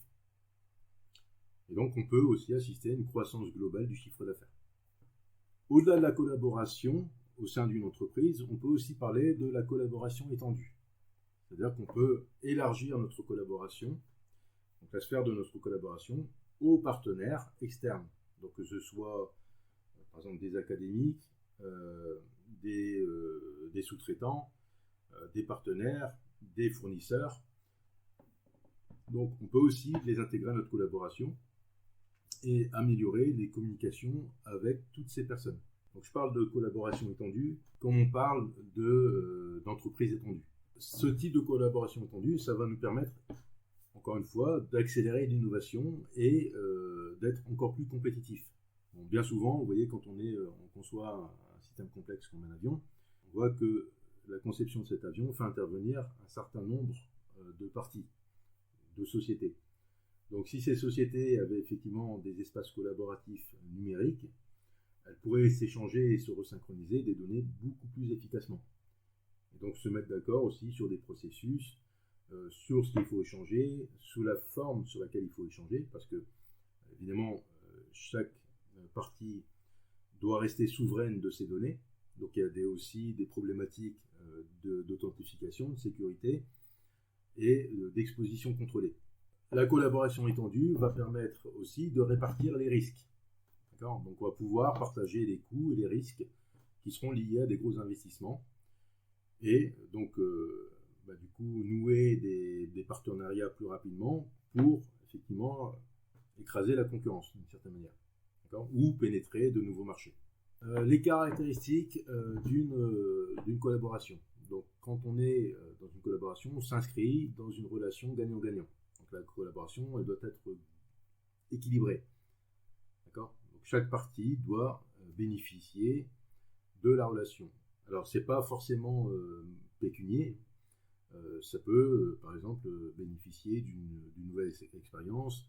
Et donc, on peut aussi assister à une croissance globale du chiffre d'affaires. Au-delà de la collaboration au sein d'une entreprise, on peut aussi parler de la collaboration étendue. C'est-à-dire qu'on peut élargir notre collaboration, donc la sphère de notre collaboration, aux partenaires externes. Donc que ce soit, par exemple, des académiques, des sous-traitants, des partenaires, des fournisseurs. Donc on peut aussi les intégrer à notre collaboration et améliorer les communications avec toutes ces personnes. Donc je parle de collaboration étendue comme on parle d'entreprise étendue. Ce type de collaboration étendue, ça va nous permettre, encore une fois, d'accélérer l'innovation et d'être encore plus compétitif. Bon, bien souvent, vous voyez, quand on conçoit un système complexe comme un avion, on voit que la conception de cet avion fait intervenir un certain nombre de parties, de sociétés. Donc si ces sociétés avaient effectivement des espaces collaboratifs numériques, elles pourraient s'échanger et se resynchroniser des données beaucoup plus efficacement. Et donc se mettre d'accord aussi sur des processus, sur ce qu'il faut échanger, sous la forme sur laquelle il faut échanger, parce que évidemment chaque partie doit rester souveraine de ses données. Donc il y a aussi des problématiques d'authentification, de sécurité et d'exposition contrôlée. La collaboration étendue va permettre aussi de répartir les risques. D'accord ? Donc on va pouvoir partager les coûts et les risques qui seront liés à des gros investissements et donc du coup nouer des partenariats plus rapidement pour effectivement écraser la concurrence d'une certaine manière, d'accord ? Ou pénétrer de nouveaux marchés. Les caractéristiques d'une collaboration. Donc quand on est dans une collaboration, on s'inscrit dans une relation gagnant-gagnant. Donc la collaboration, elle doit être équilibrée. D'accord ? Donc chaque partie doit bénéficier de la relation. Alors c'est pas forcément pécunier. Ça peut, par exemple, bénéficier d'une nouvelle expérience,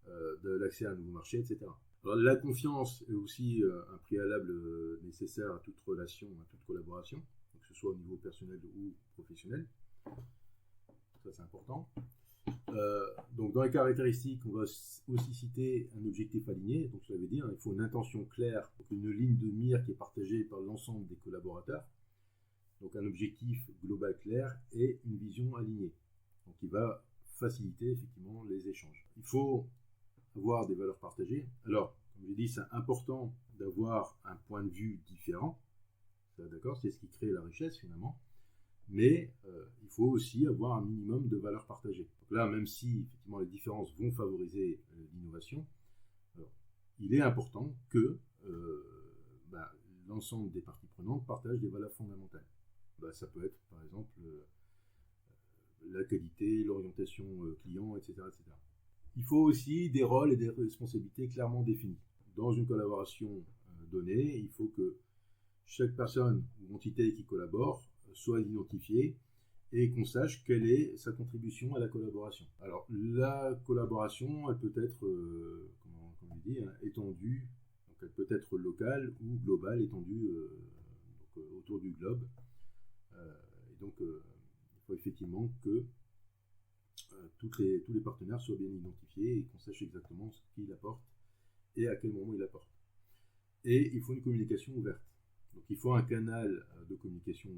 de l'accès à un nouveau marché, etc. Alors, la confiance est aussi un préalable nécessaire à toute relation, à toute collaboration, que ce soit au niveau personnel ou professionnel. Ça, c'est important. Donc, dans les caractéristiques, on va aussi citer un objectif aligné. Donc, ça veut dire il faut une intention claire, donc une ligne de mire qui est partagée par l'ensemble des collaborateurs. Donc, un objectif global clair et une vision alignée. Donc, qui va faciliter effectivement les échanges. Il faut avoir des valeurs partagées. Alors, comme j'ai dit, c'est important d'avoir un point de vue différent. Ça, d'accord, c'est ce qui crée la richesse finalement. Mais il faut aussi avoir un minimum de valeurs partagées. Donc là, même si effectivement les différences vont favoriser l'innovation, il est important que l'ensemble des parties prenantes partagent des valeurs fondamentales. Ça peut être par exemple la qualité, l'orientation client, etc., etc. Il faut aussi des rôles et des responsabilités clairement définis. Dans une collaboration donnée, il faut que chaque personne ou entité qui collabore soit identifiée et qu'on sache quelle est sa contribution à la collaboration. Alors, la collaboration, elle peut être, comme je dis, étendue, donc elle peut être locale ou globale, étendue autour du globe. Et donc, il faut effectivement que tous les partenaires soient bien identifiés et qu'on sache exactement ce qu'il apporte et à quel moment il apporte. Et il faut une communication ouverte. Donc il faut un canal de communication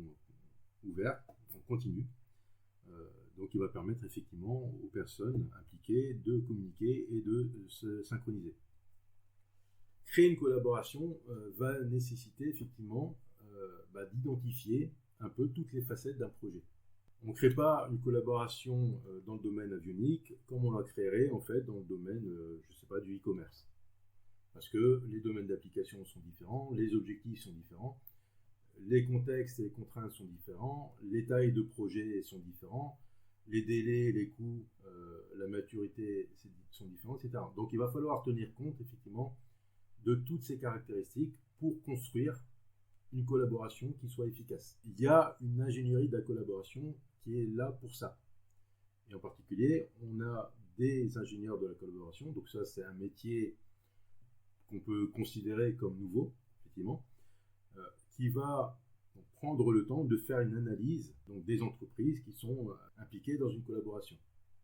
ouvert, en continu, donc il va permettre effectivement aux personnes impliquées de communiquer et de se synchroniser. Créer une collaboration va nécessiter effectivement d'identifier un peu toutes les facettes d'un projet. On ne crée pas une collaboration dans le domaine avionique comme on la créerait en fait dans le domaine, du e-commerce. Parce que les domaines d'application sont différents, les objectifs sont différents, les contextes et les contraintes sont différents, les tailles de projet sont différents, les délais, les coûts, la maturité sont différents, etc. Donc il va falloir tenir compte effectivement de toutes ces caractéristiques pour construire une collaboration qui soit efficace. Il y a une ingénierie de la collaboration qui est là pour ça. Et en particulier, on a des ingénieurs de la collaboration, donc ça c'est un métier qu'on peut considérer comme nouveau, effectivement, qui va prendre le temps de faire une analyse donc, des entreprises qui sont impliquées dans une collaboration.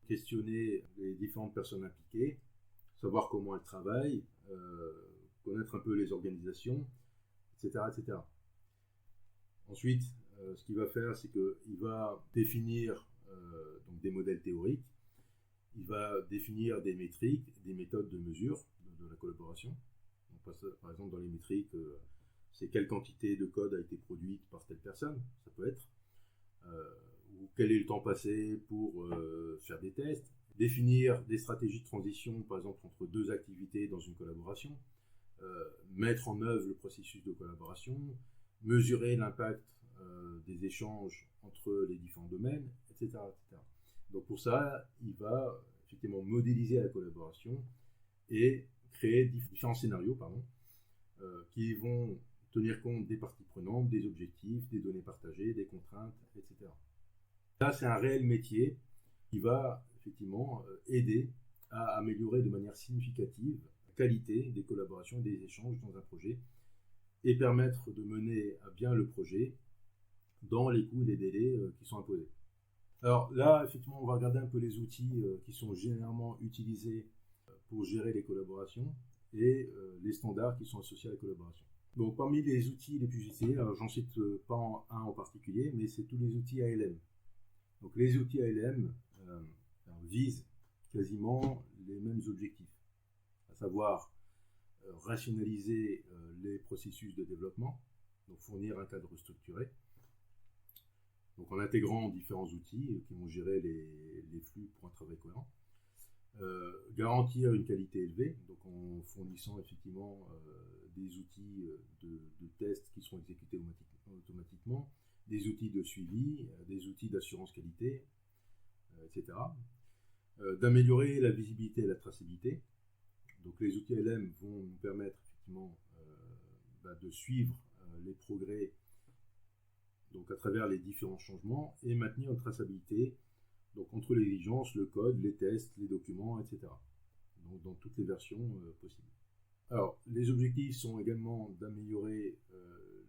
Questionner les différentes personnes impliquées, savoir comment elles travaillent, connaître un peu les organisations, etc. etc. Ensuite, ce qu'il va faire, c'est qu'il va définir donc des modèles théoriques, il va définir des métriques, des méthodes de mesure de la collaboration. Donc, par exemple, dans les métriques, c'est quelle quantité de code a été produite par telle personne, ça peut être, ou quel est le temps passé pour faire des tests, définir des stratégies de transition, par exemple, entre deux activités dans une collaboration, mettre en œuvre le processus de collaboration, mesurer l'impact des échanges entre les différents domaines, etc., etc. Donc pour ça, il va effectivement modéliser la collaboration et créer différents scénarios qui vont tenir compte des parties prenantes, des objectifs, des données partagées, des contraintes, etc. Là, c'est un réel métier qui va effectivement aider à améliorer de manière significative la qualité des collaborations et des échanges dans un projet et permettre de mener à bien le projet dans les coûts et les délais qui sont imposés. Alors là, effectivement, on va regarder un peu les outils qui sont généralement utilisés pour gérer les collaborations et les standards qui sont associés à la collaboration. Donc parmi les outils les plus utilisés, alors j'en cite pas un en particulier, mais c'est tous les outils ALM. Donc les outils ALM visent quasiment les mêmes objectifs, à savoir rationaliser les processus de développement, donc fournir un cadre structuré, donc en intégrant différents outils qui vont gérer les flux pour un travail cohérent, garantir une qualité élevée, donc en fournissant effectivement des outils de tests qui seront exécutés automatiquement, des outils de suivi, des outils d'assurance qualité, etc. D'améliorer la visibilité et la traçabilité. Donc les outils LM vont nous permettre effectivement de suivre les progrès donc à travers les différents changements et maintenir une traçabilité donc entre l'exigence, le code, les tests, les documents, etc. Donc dans toutes les versions possibles. Alors les objectifs sont également d'améliorer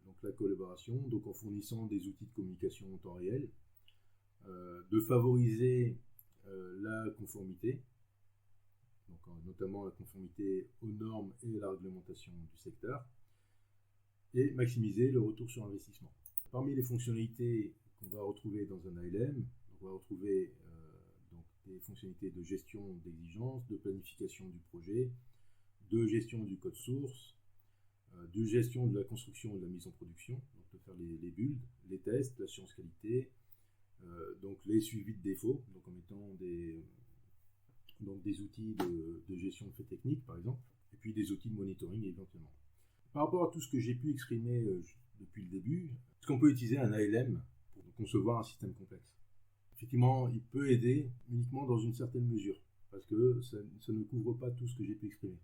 donc la collaboration, donc en fournissant des outils de communication en temps réel, de favoriser la conformité, donc notamment la conformité aux normes et à la réglementation du secteur, et maximiser le retour sur investissement. Parmi les fonctionnalités qu'on va retrouver dans un ALM, on va retrouver donc des fonctionnalités de gestion d'exigences, de planification du projet, de gestion du code source, de gestion de la construction et de la mise en production, donc de faire les builds, les tests, l'assurance qualité, donc les suivis de défauts, donc en mettant des outils de gestion de faits techniques par exemple, et puis des outils de monitoring éventuellement. Par rapport à tout ce que j'ai pu exprimer depuis le début, est-ce qu'on peut utiliser un ALM pour concevoir un système complexe? Effectivement, il peut aider uniquement dans une certaine mesure, parce que ça ne couvre pas tout ce que j'ai pu exprimer.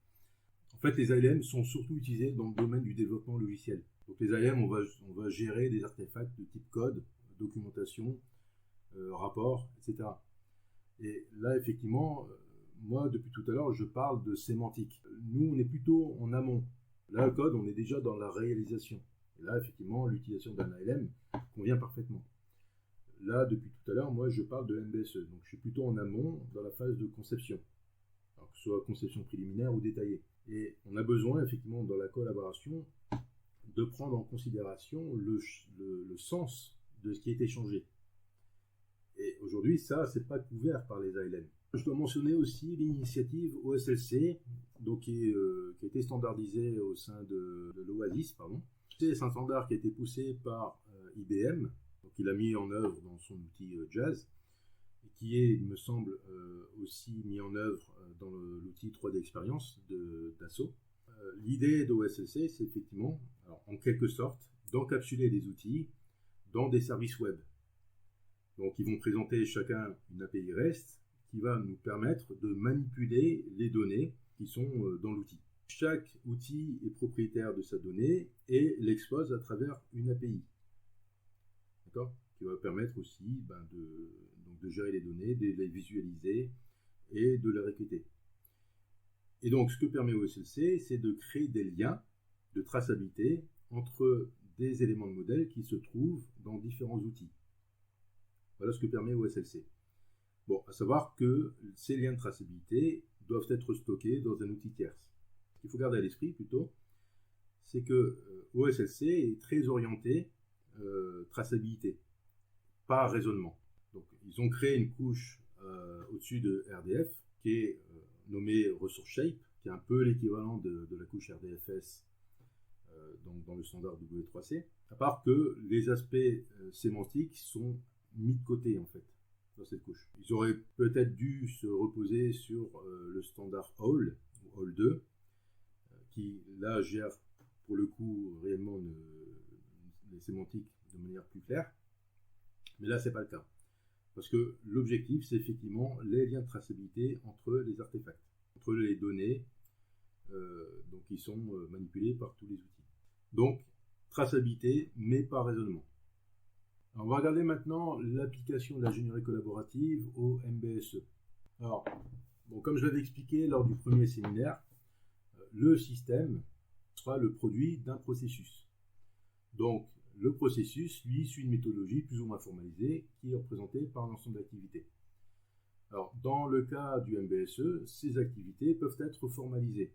En fait, les ALM sont surtout utilisés dans le domaine du développement logiciel. Donc les ALM, on va gérer des artefacts de type code, documentation, rapport, etc. Et là, effectivement, moi, depuis tout à l'heure, je parle de sémantique. Nous, on est plutôt en amont. Là, le code, on est déjà dans la réalisation. Et là, effectivement, l'utilisation d'un ALM convient parfaitement. Là, depuis tout à l'heure, moi, je parle de MBSE. Donc, je suis plutôt en amont dans la phase de conception. Alors, que ce soit conception préliminaire ou détaillée. Et on a besoin, effectivement, dans la collaboration, de prendre en considération le sens de ce qui est échangé. Et aujourd'hui, ça, c'est pas couvert par les ALM. Je dois mentionner aussi l'initiative OSLC, donc qui a été standardisée au sein de l'OASIS, C'est un standard qui a été poussé par IBM, donc il a mis en œuvre dans son outil Jazz, et qui est, il me semble, aussi mis en œuvre dans l'outil 3D Experience d'Asso. L'idée d'OSLC, c'est effectivement, alors, en quelque sorte, d'encapsuler des outils dans des services web. Donc ils vont présenter chacun une API REST qui va nous permettre de manipuler les données qui sont dans l'outil. Chaque outil est propriétaire de sa donnée et l'expose à travers une API. D'accord ? Qui va permettre aussi de gérer les données, de les visualiser et de les requêter. Et donc ce que permet OSLC, c'est de créer des liens de traçabilité entre des éléments de modèle qui se trouvent dans différents outils. Voilà ce que permet OSLC. Bon, à savoir que ces liens de traçabilité doivent être stockés dans un outil tierce. Ce qu'il faut garder à l'esprit plutôt, c'est que OSLC est très orienté traçabilité, pas raisonnement. Donc, ils ont créé une couche au-dessus de RDF qui est nommée Resource Shape, qui est un peu l'équivalent de la couche RDFS dans le standard W3C, à part que les aspects sémantiques sont mis de côté en fait dans cette couche. Ils auraient peut-être dû se reposer sur le standard OWL ou OWL 2 qui là gère pour le coup réellement sémantique de manière plus claire. Mais là, ce n'est pas le cas. Parce que l'objectif, c'est effectivement les liens de traçabilité entre les artefacts, entre les données donc qui sont manipulées par tous les outils. Donc, traçabilité, mais pas raisonnement. Alors, on va regarder maintenant l'application de l'ingénierie collaborative au MBSE. Alors, comme je l'avais expliqué lors du premier séminaire, le système sera le produit d'un processus. Donc, le processus, lui, suit une méthodologie plus ou moins formalisée qui est représentée par un ensemble d'activités. Alors, dans le cas du MBSE, ces activités peuvent être formalisées.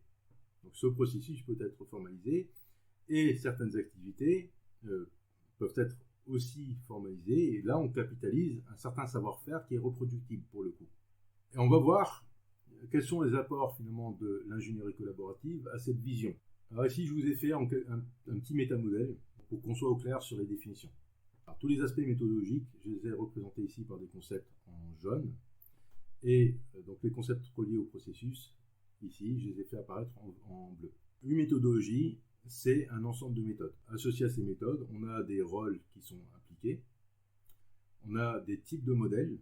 Donc, ce processus peut être formalisé et certaines activités peuvent être aussi formalisées. Et là, on capitalise un certain savoir-faire qui est reproductible pour le coup. Et on va voir quels sont les apports finalement de l'ingénierie collaborative à cette vision. Alors ici, je vous ai fait un petit métamodèle pour qu'on soit au clair sur les définitions. Alors, tous les aspects méthodologiques, je les ai représentés ici par des concepts en jaune. Et donc les concepts reliés au processus, ici, je les ai fait apparaître en bleu. Une méthodologie, c'est un ensemble de méthodes. Associé à ces méthodes, on a des rôles qui sont impliqués, on a des types de modèles,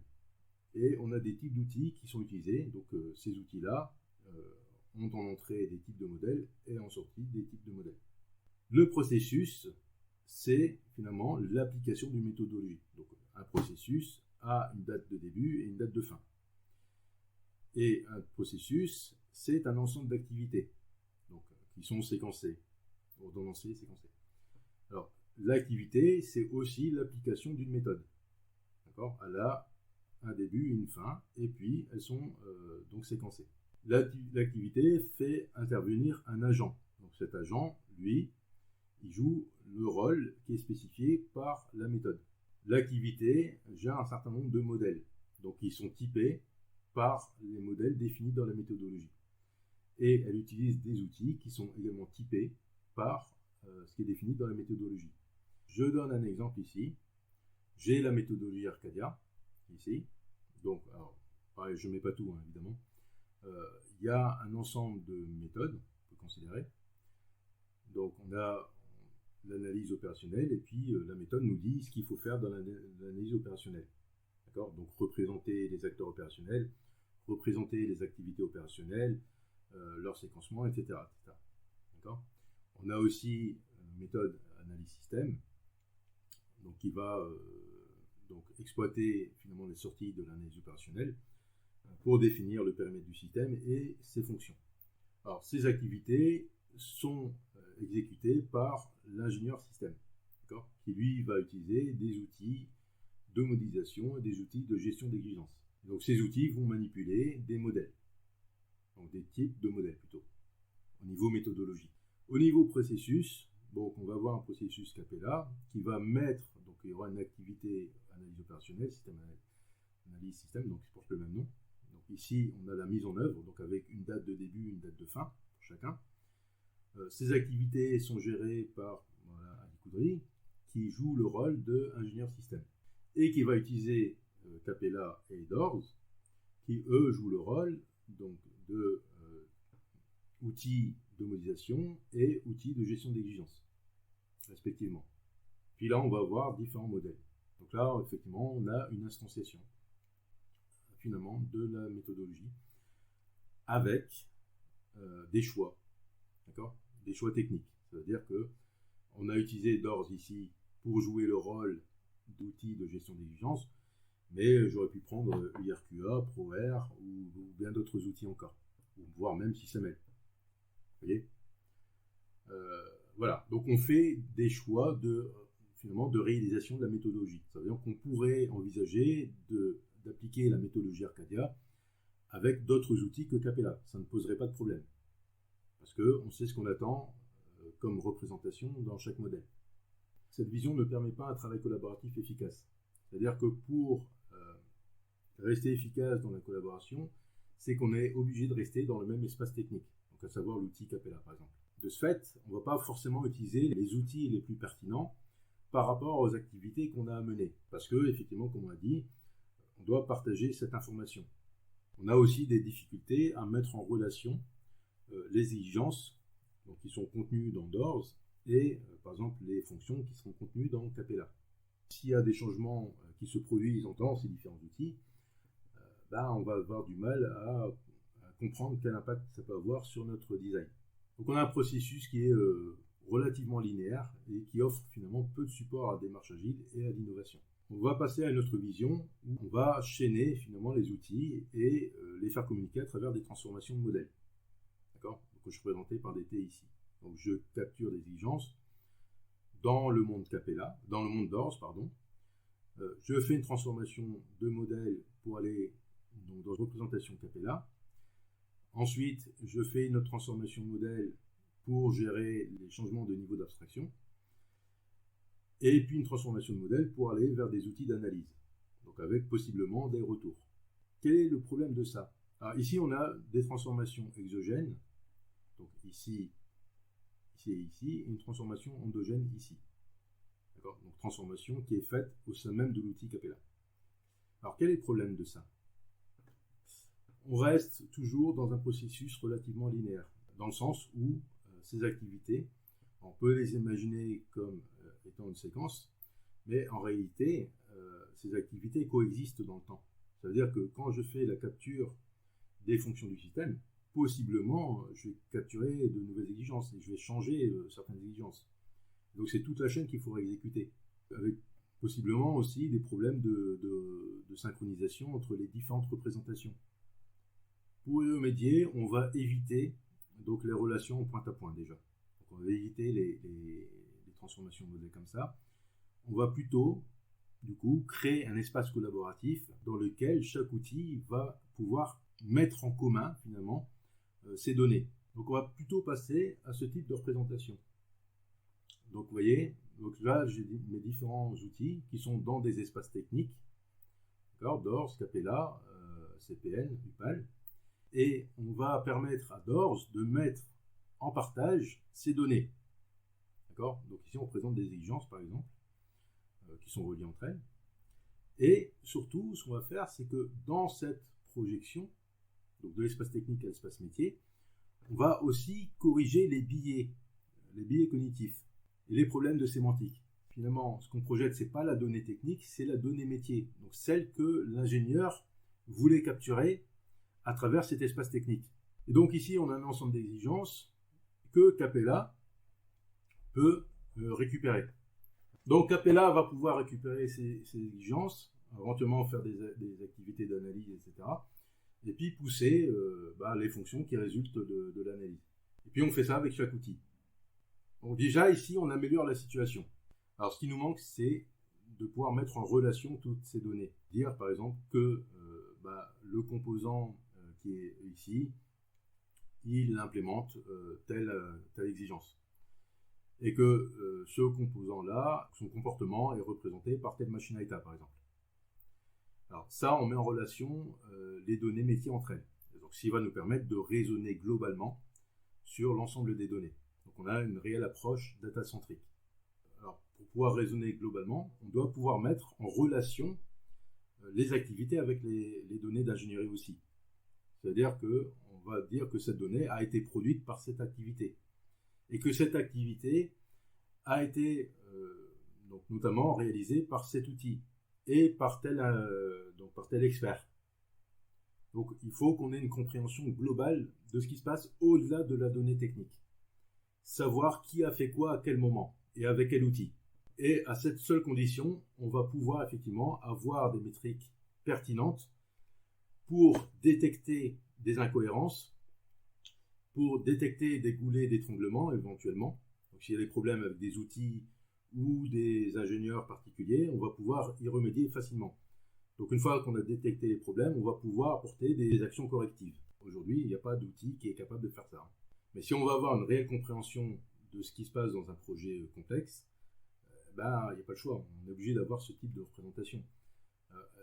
et on a des types d'outils qui sont utilisés. Donc ces outils-là ont en entrée des types de modèles et en sortie des types de modèles. Le processus, c'est finalement l'application d'une méthodologie. Donc un processus a une date de début et une date de fin. Et un processus, c'est un ensemble d'activités donc, qui sont séquencées, ordonnancées, séquencées. Alors l'activité, c'est aussi l'application d'une méthode. D'accord ? Elle a un début, une fin, et puis elles sont donc séquencées. L'activité fait intervenir un agent. Donc cet agent, lui, il joue le rôle qui est spécifié par la méthode. L'activité gère un certain nombre de modèles, donc ils sont typés par les modèles définis dans la méthodologie. Et elle utilise des outils qui sont également typés par ce qui est défini dans la méthodologie. Je donne un exemple ici. J'ai la méthodologie Arcadia, ici. Donc, alors, pareil, je ne mets pas tout, hein, évidemment. Il y a un ensemble de méthodes qu'on peut considérer. Donc, on a l'analyse opérationnelle et puis la méthode nous dit ce qu'il faut faire dans l'analyse opérationnelle. D'accord ? Donc, représenter les acteurs opérationnels, représenter les activités opérationnelles, leur séquencement, etc. etc. D'accord ? On a aussi une méthode analyse système, donc qui va donc exploiter finalement les sorties de l'analyse opérationnelle pour définir le périmètre du système et ses fonctions. Alors, ces activités sont exécutées par l'ingénieur système, d'accord, qui lui va utiliser des outils de modélisation et des outils de gestion d'exigence. Donc, ces outils vont manipuler des modèles, donc des types de modèles plutôt, au niveau méthodologie. Au niveau processus, donc on va avoir un processus Capella qui va mettre, donc il y aura une activité analyse opérationnelle, analyse système, donc c'est pour le même nom. Donc ici, on a la mise en œuvre, donc avec une date de début, une date de fin pour chacun. Ces activités sont gérées par Ali Koudry, qui joue le rôle d'ingénieur système, et qui va utiliser Capella et Doors, qui eux jouent le rôle donc, de outils de modélisation et outils de gestion d'exigence, respectivement. Puis là, on va avoir différents modèles. Donc là, effectivement, on a une instantiation, finalement, de la méthodologie, avec des choix, d'accord ? Des choix techniques. C'est-à-dire que on a utilisé Doors ici pour jouer le rôle d'outil de gestion d'exigence, mais j'aurais pu prendre IRQA, ProR ou bien d'autres outils encore, ou voire même SysML. Vous voyez ? Voilà, donc on fait des choix finalement de réalisation de la méthodologie. Ça veut dire qu'on pourrait envisager d'appliquer la méthodologie Arcadia avec d'autres outils que Capella. Ça ne poserait pas de problème. Parce qu'on sait ce qu'on attend comme représentation dans chaque modèle. Cette vision ne permet pas un travail collaboratif efficace. C'est-à-dire que pour rester efficace dans la collaboration, c'est qu'on est obligé de rester dans le même espace technique, donc à savoir l'outil Capella par exemple. De ce fait, on ne va pas forcément utiliser les outils les plus pertinents par rapport aux activités qu'on a à mener. Parce que, effectivement, comme on l'a dit, on doit partager cette information. On a aussi des difficultés à mettre en relation les exigences donc, qui sont contenues dans Doors et par exemple les fonctions qui seront contenues dans Capella. S'il y a des changements qui se produisent dans ces différents outils, on va avoir du mal à comprendre quel impact ça peut avoir sur notre design. Donc on a un processus qui est relativement linéaire et qui offre finalement peu de support à la démarche agile et à l'innovation. On va passer à une autre vision où on va chaîner finalement les outils et les faire communiquer à travers des transformations de modèles. D'accord ? Donc, je suis représenté par des T ici. Donc je capture des exigences dans le monde Capella, dans le monde DORS, pardon. Je fais une transformation de modèle pour aller donc, dans une représentation Capella. Ensuite, je fais une autre transformation de modèle pour gérer les changements de niveau d'abstraction. Et puis une transformation de modèle pour aller vers des outils d'analyse, donc avec possiblement des retours. Quel est le problème de ça ? Alors ici, on a des transformations exogènes, donc ici et ici, et une transformation endogène ici. D'accord ? Donc transformation qui est faite au sein même de l'outil Capella. Alors quel est le problème de ça ? On reste toujours dans un processus relativement linéaire, dans le sens où ces activités, on peut les imaginer comme étant une séquence, mais en réalité, ces activités coexistent dans le temps. Ça veut dire que quand je fais la capture des fonctions du système, possiblement, je vais capturer de nouvelles exigences et je vais changer certaines exigences. Donc c'est toute la chaîne qu'il faudra exécuter, avec possiblement aussi des problèmes de synchronisation entre les différentes représentations. Pour y remédier, on va éviter donc les relations point à point déjà. Donc on va éviter les transformations de modèles comme ça. On va plutôt, du coup, créer un espace collaboratif dans lequel chaque outil va pouvoir mettre en commun, finalement, ces données. Donc on va plutôt passer à ce type de représentation. Donc vous voyez, donc là j'ai mes différents outils qui sont dans des espaces techniques, d'accord, DORS, Capella, CPN, UPAL, et on va permettre à DORS de mettre en partage ces données. D'accord ? Donc ici on présente des exigences par exemple, qui sont reliées entre elles. Et surtout, ce qu'on va faire, c'est que dans cette projection, donc de l'espace technique à l'espace métier, on va aussi corriger les biais cognitifs et les problèmes de sémantique. Finalement, ce qu'on projette, ce n'est pas la donnée technique, c'est la donnée métier. Donc celle que l'ingénieur voulait capturer à travers cet espace technique. Et donc ici, on a un ensemble d'exigences que Capella peut récupérer. Donc Capella va pouvoir récupérer ces exigences, éventuellement faire des activités d'analyse, etc. Et puis pousser les fonctions qui résultent de l'analyse. Et puis on fait ça avec chaque outil. Donc déjà ici, on améliore la situation. Alors ce qui nous manque, c'est de pouvoir mettre en relation toutes ces données. Dire par exemple que le composant qui est ici, il implémente telle exigence. Et que ce composant-là, son comportement est représenté par telle machine à état, par exemple. Alors ça, on met en relation les données métiers entre elles. Et donc, ce qui va nous permettre de raisonner globalement sur l'ensemble des données. Donc on a une réelle approche data-centrique. Alors, pour pouvoir raisonner globalement, on doit pouvoir mettre en relation les activités avec les données d'ingénierie aussi. C'est-à-dire qu'on va dire que cette donnée a été produite par cette activité. Et que cette activité a été donc notamment réalisée par cet outil et par tel expert. Donc il faut qu'on ait une compréhension globale de ce qui se passe au-delà de la donnée technique. Savoir qui a fait quoi à quel moment et avec quel outil. Et à cette seule condition, on va pouvoir effectivement avoir des métriques pertinentes pour détecter des incohérences, pour détecter des goulets d'étranglement éventuellement. Donc s'il y a des problèmes avec des outils ou des ingénieurs particuliers, on va pouvoir y remédier facilement. Donc une fois qu'on a détecté les problèmes, on va pouvoir apporter des actions correctives. Aujourd'hui, il n'y a pas d'outil qui est capable de faire ça. Mais si on va avoir une réelle compréhension de ce qui se passe dans un projet complexe, il n'y a pas le choix. On est obligé d'avoir ce type de représentation.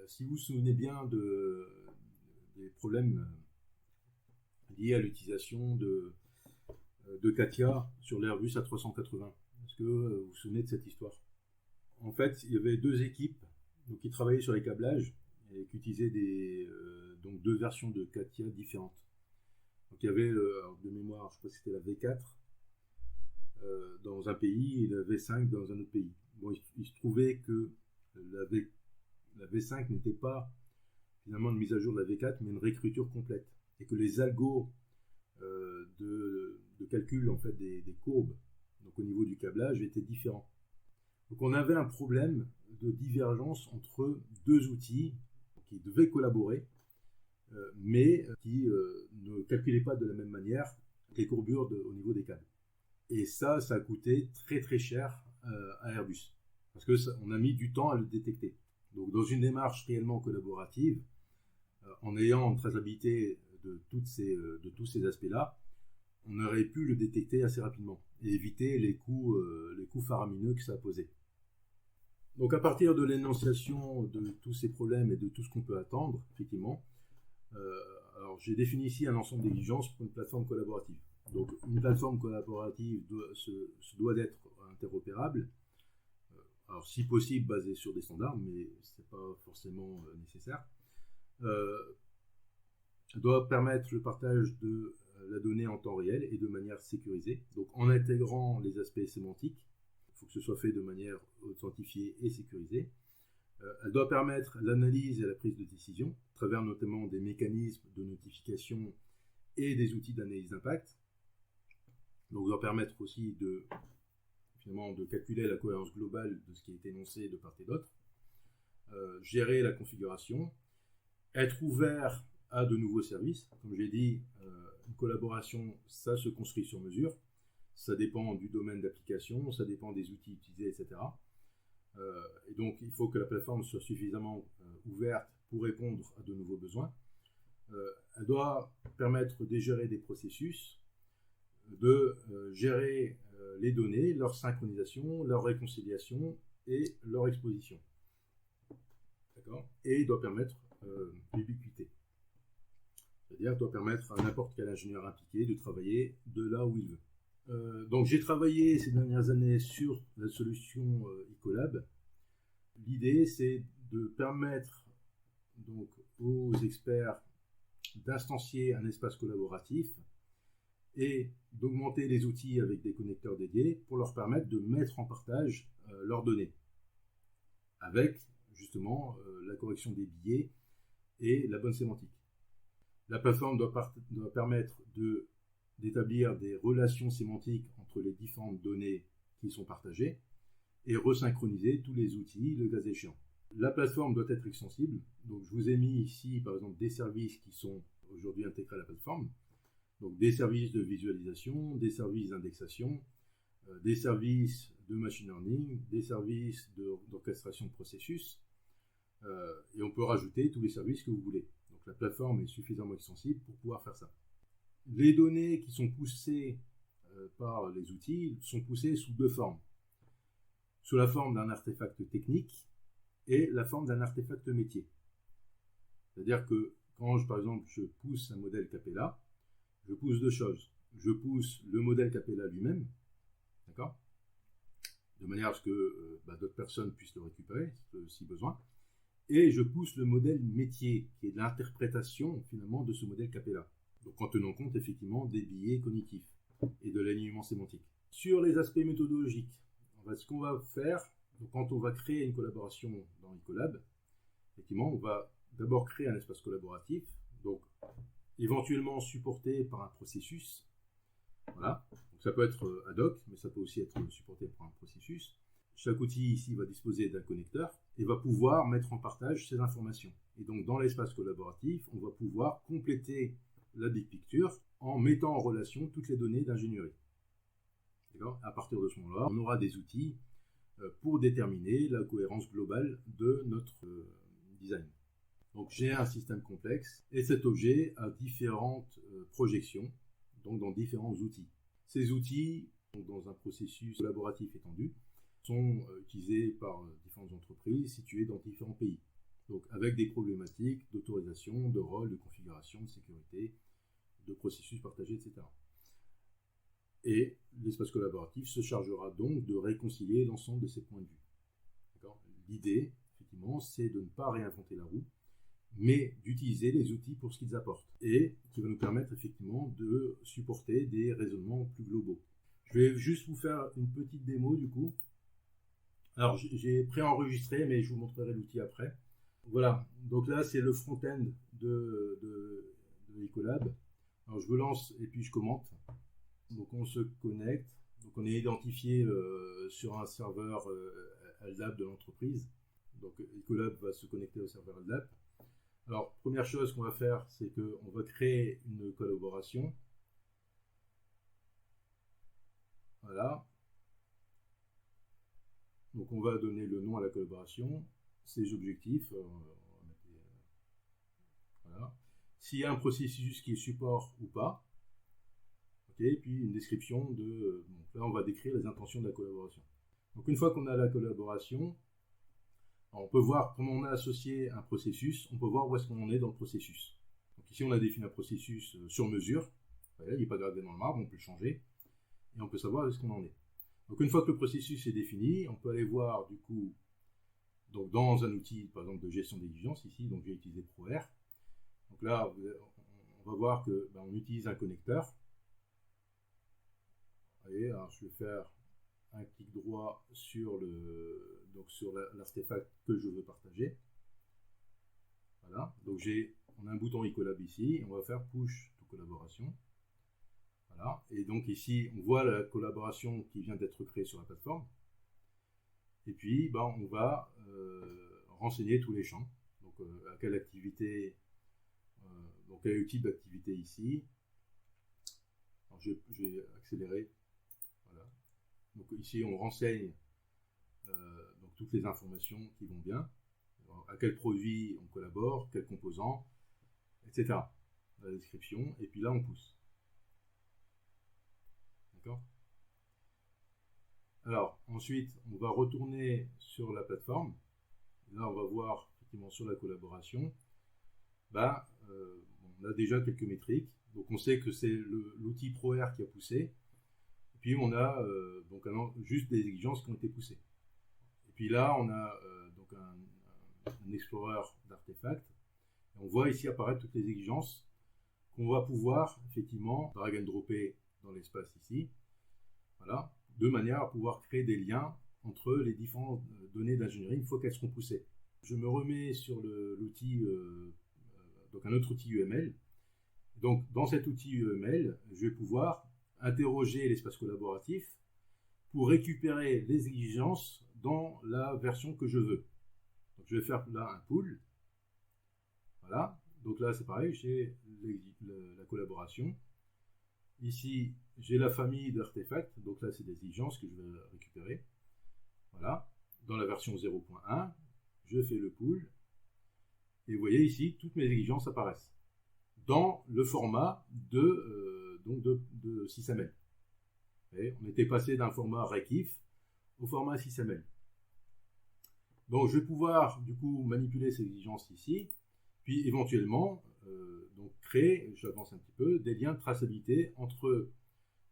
Si vous vous souvenez bien des problèmes liés à l'utilisation de CATIA sur l'Airbus A380. Est-ce que vous vous souvenez de cette histoire ? En fait, il y avait deux équipes qui travaillaient sur les câblages et qui utilisaient deux versions de CATIA différentes. Donc il y avait, de mémoire, je crois que c'était la V4, dans un pays et la V5 dans un autre pays. Bon, il se trouvait que la V5 n'était pas finalement une mise à jour de la V4, mais une réécriture complète. Et que les algos de calcul en fait, des courbes donc au niveau du câblage étaient différents. Donc on avait un problème de divergence entre deux outils qui devaient collaborer, mais qui ne calculaient pas de la même manière les courbures au niveau des câbles. Et ça a coûté très très cher à Airbus, parce qu'on a mis du temps à le détecter. Donc dans une démarche réellement collaborative, en ayant une traçabilité de tous ces aspects-là, on aurait pu le détecter assez rapidement et éviter les coûts faramineux que ça a posé. Donc à partir de l'énonciation de tous ces problèmes et de tout ce qu'on peut attendre, effectivement, alors j'ai défini ici un ensemble d'exigences pour une plateforme collaborative. Donc une plateforme collaborative doit être interopérable, alors si possible basée sur des standards, mais ce n'est pas forcément nécessaire. Doit permettre le partage de la donnée en temps réel et de manière sécurisée, donc en intégrant les aspects sémantiques. Il faut que ce soit fait de manière authentifiée et sécurisée. Elle doit permettre l'analyse et la prise de décision, à travers notamment des mécanismes de notification et des outils d'analyse d'impact. Donc, elle doit permettre aussi de calculer la cohérence globale de ce qui est énoncé de part et d'autre, gérer la configuration, être ouvert à de nouveaux services. Comme j'ai dit, une collaboration, ça se construit sur mesure. Ça dépend du domaine d'application, ça dépend des outils utilisés, etc. Et donc, il faut que la plateforme soit suffisamment ouverte pour répondre à de nouveaux besoins. Elle doit permettre de gérer des processus, de gérer les données, leur synchronisation, leur réconciliation et leur exposition. D'accord ? Et il doit permettre l'ubiquité. C'est-à-dire, doit permettre à n'importe quel ingénieur impliqué de travailler de là où il veut. Donc, j'ai travaillé ces dernières années sur la solution Ecolab. L'idée, c'est de permettre donc, aux experts d'instancier un espace collaboratif et d'augmenter les outils avec des connecteurs dédiés pour leur permettre de mettre en partage leurs données avec justement la correction des biais et la bonne sémantique. La plateforme doit permettre d'établir des relations sémantiques entre les différentes données qui sont partagées et resynchroniser tous les outils, le cas échéant. La plateforme doit être extensible. Donc, je vous ai mis ici, par exemple, des services qui sont aujourd'hui intégrés à la plateforme. Donc, des services de visualisation, des services d'indexation, des services de machine learning, des services d'orchestration de processus. Et on peut rajouter tous les services que vous voulez. Donc, la plateforme est suffisamment extensible pour pouvoir faire ça. Les données qui sont poussées par les outils sont poussées sous deux formes. Sous la forme d'un artefact technique et la forme d'un artefact métier. C'est-à-dire que quand, par exemple, je pousse un modèle Capella, je pousse deux choses. Je pousse le modèle Capella lui-même, d'accord ? De manière à ce que d'autres personnes puissent le récupérer, si besoin. Et je pousse le modèle métier, qui est de l'interprétation, finalement, de ce modèle Capella. Donc, en tenant compte, effectivement, des biais cognitifs et de l'alignement sémantique. Sur les aspects méthodologiques, ce qu'on va faire, donc quand on va créer une collaboration dans Ecolab, effectivement, on va d'abord créer un espace collaboratif, donc éventuellement supporté par un processus. Voilà. Donc, ça peut être ad hoc, mais ça peut aussi être supporté par un processus. Chaque outil ici va disposer d'un connecteur et va pouvoir mettre en partage ces informations. Et donc, dans l'espace collaboratif, on va pouvoir compléter la big picture en mettant en relation toutes les données d'ingénierie. D'accord ? À partir de ce moment-là, on aura des outils pour déterminer la cohérence globale de notre design. Donc, j'ai un système complexe et cet objet a différentes projections, donc dans différents outils. Ces outils, donc dans un processus collaboratif étendu, sont utilisés par différentes entreprises situées dans différents pays. Donc, avec des problématiques d'autorisation, de rôle, de configuration, de sécurité, de processus partagés, etc. Et l'espace collaboratif se chargera donc de réconcilier l'ensemble de ces points de vue. D'accord ? L'idée, effectivement, c'est de ne pas réinventer la roue, mais d'utiliser les outils pour ce qu'ils apportent, et qui va nous permettre effectivement de supporter des raisonnements plus globaux. Je Je vais juste vous faire une petite démo du coup. Alors j'ai préenregistré, mais je vous montrerai l'outil après. Voilà, donc là c'est le front-end de Ecolab. Alors je me lance et puis je commente. Donc on se connecte. Donc on est identifié sur un serveur LDAP de l'entreprise. Donc Ecolab va se connecter au serveur LDAP. Alors première chose qu'on va faire, c'est qu'on va créer une collaboration. Voilà. Donc on va donner le nom à la collaboration, ses objectifs. Voilà. S'il y a un processus qui est support ou pas. Okay, puis une description de... donc là, on va décrire les intentions de la collaboration. Donc une fois qu'on a la collaboration, on peut voir comment on a associé un processus, on peut voir où est-ce qu'on en est dans le processus. Donc ici, on a défini un processus sur mesure. Voilà, il n'est pas gravé dans le marbre, on peut le changer. Et on peut savoir où est-ce qu'on en est. Donc une fois que le processus est défini, on peut aller voir du coup donc dans un outil, par exemple, de gestion d'exigence, ici, donc j'ai utilisé ProR. Donc là, on va voir qu'on utilise un connecteur. Vous voyez, alors je vais faire un clic droit sur l'artefact que je veux partager. Voilà, donc on a un bouton Ecolab ici, et on va faire push to collaboration. Voilà, et donc ici on voit la collaboration qui vient d'être créée sur la plateforme. Et puis on va renseigner tous les champs. Donc à quelle activité, donc quel type d'activité ici. Alors, je vais accélérer. Voilà. Donc ici on renseigne donc toutes les informations qui vont bien. Alors, à quel produit on collabore, quels composants, etc. La description, et puis là on pousse. D'accord ? Alors ensuite on va retourner sur la plateforme. Là on va voir effectivement sur la collaboration. On a déjà quelques métriques. Donc on sait que c'est l'outil ProR qui a poussé. Et puis on a juste des exigences qui ont été poussées. Et puis là on a donc un explorer d'artefacts. On voit ici apparaître toutes les exigences qu'on va pouvoir effectivement drag and dropper dans l'espace ici. Voilà, de manière à pouvoir créer des liens entre les différentes données d'ingénierie une fois qu'elles seront poussées. Je me remets sur l'outil, donc un autre outil UML. Donc dans cet outil UML, je vais pouvoir interroger l'espace collaboratif pour récupérer les exigences dans la version que je veux. Donc je vais faire là un pool. Voilà, donc là c'est pareil, j'ai la collaboration. Ici, j'ai la famille d'artefacts, donc là c'est des exigences que je vais récupérer. Voilà, dans la version 0.1, je fais le pool. Et vous voyez ici, toutes mes exigences apparaissent dans le format de SysML. On était passé d'un format Rekif au format SysML. Donc je vais pouvoir du coup manipuler ces exigences ici, puis éventuellement créer, j'avance un petit peu, des liens de traçabilité entre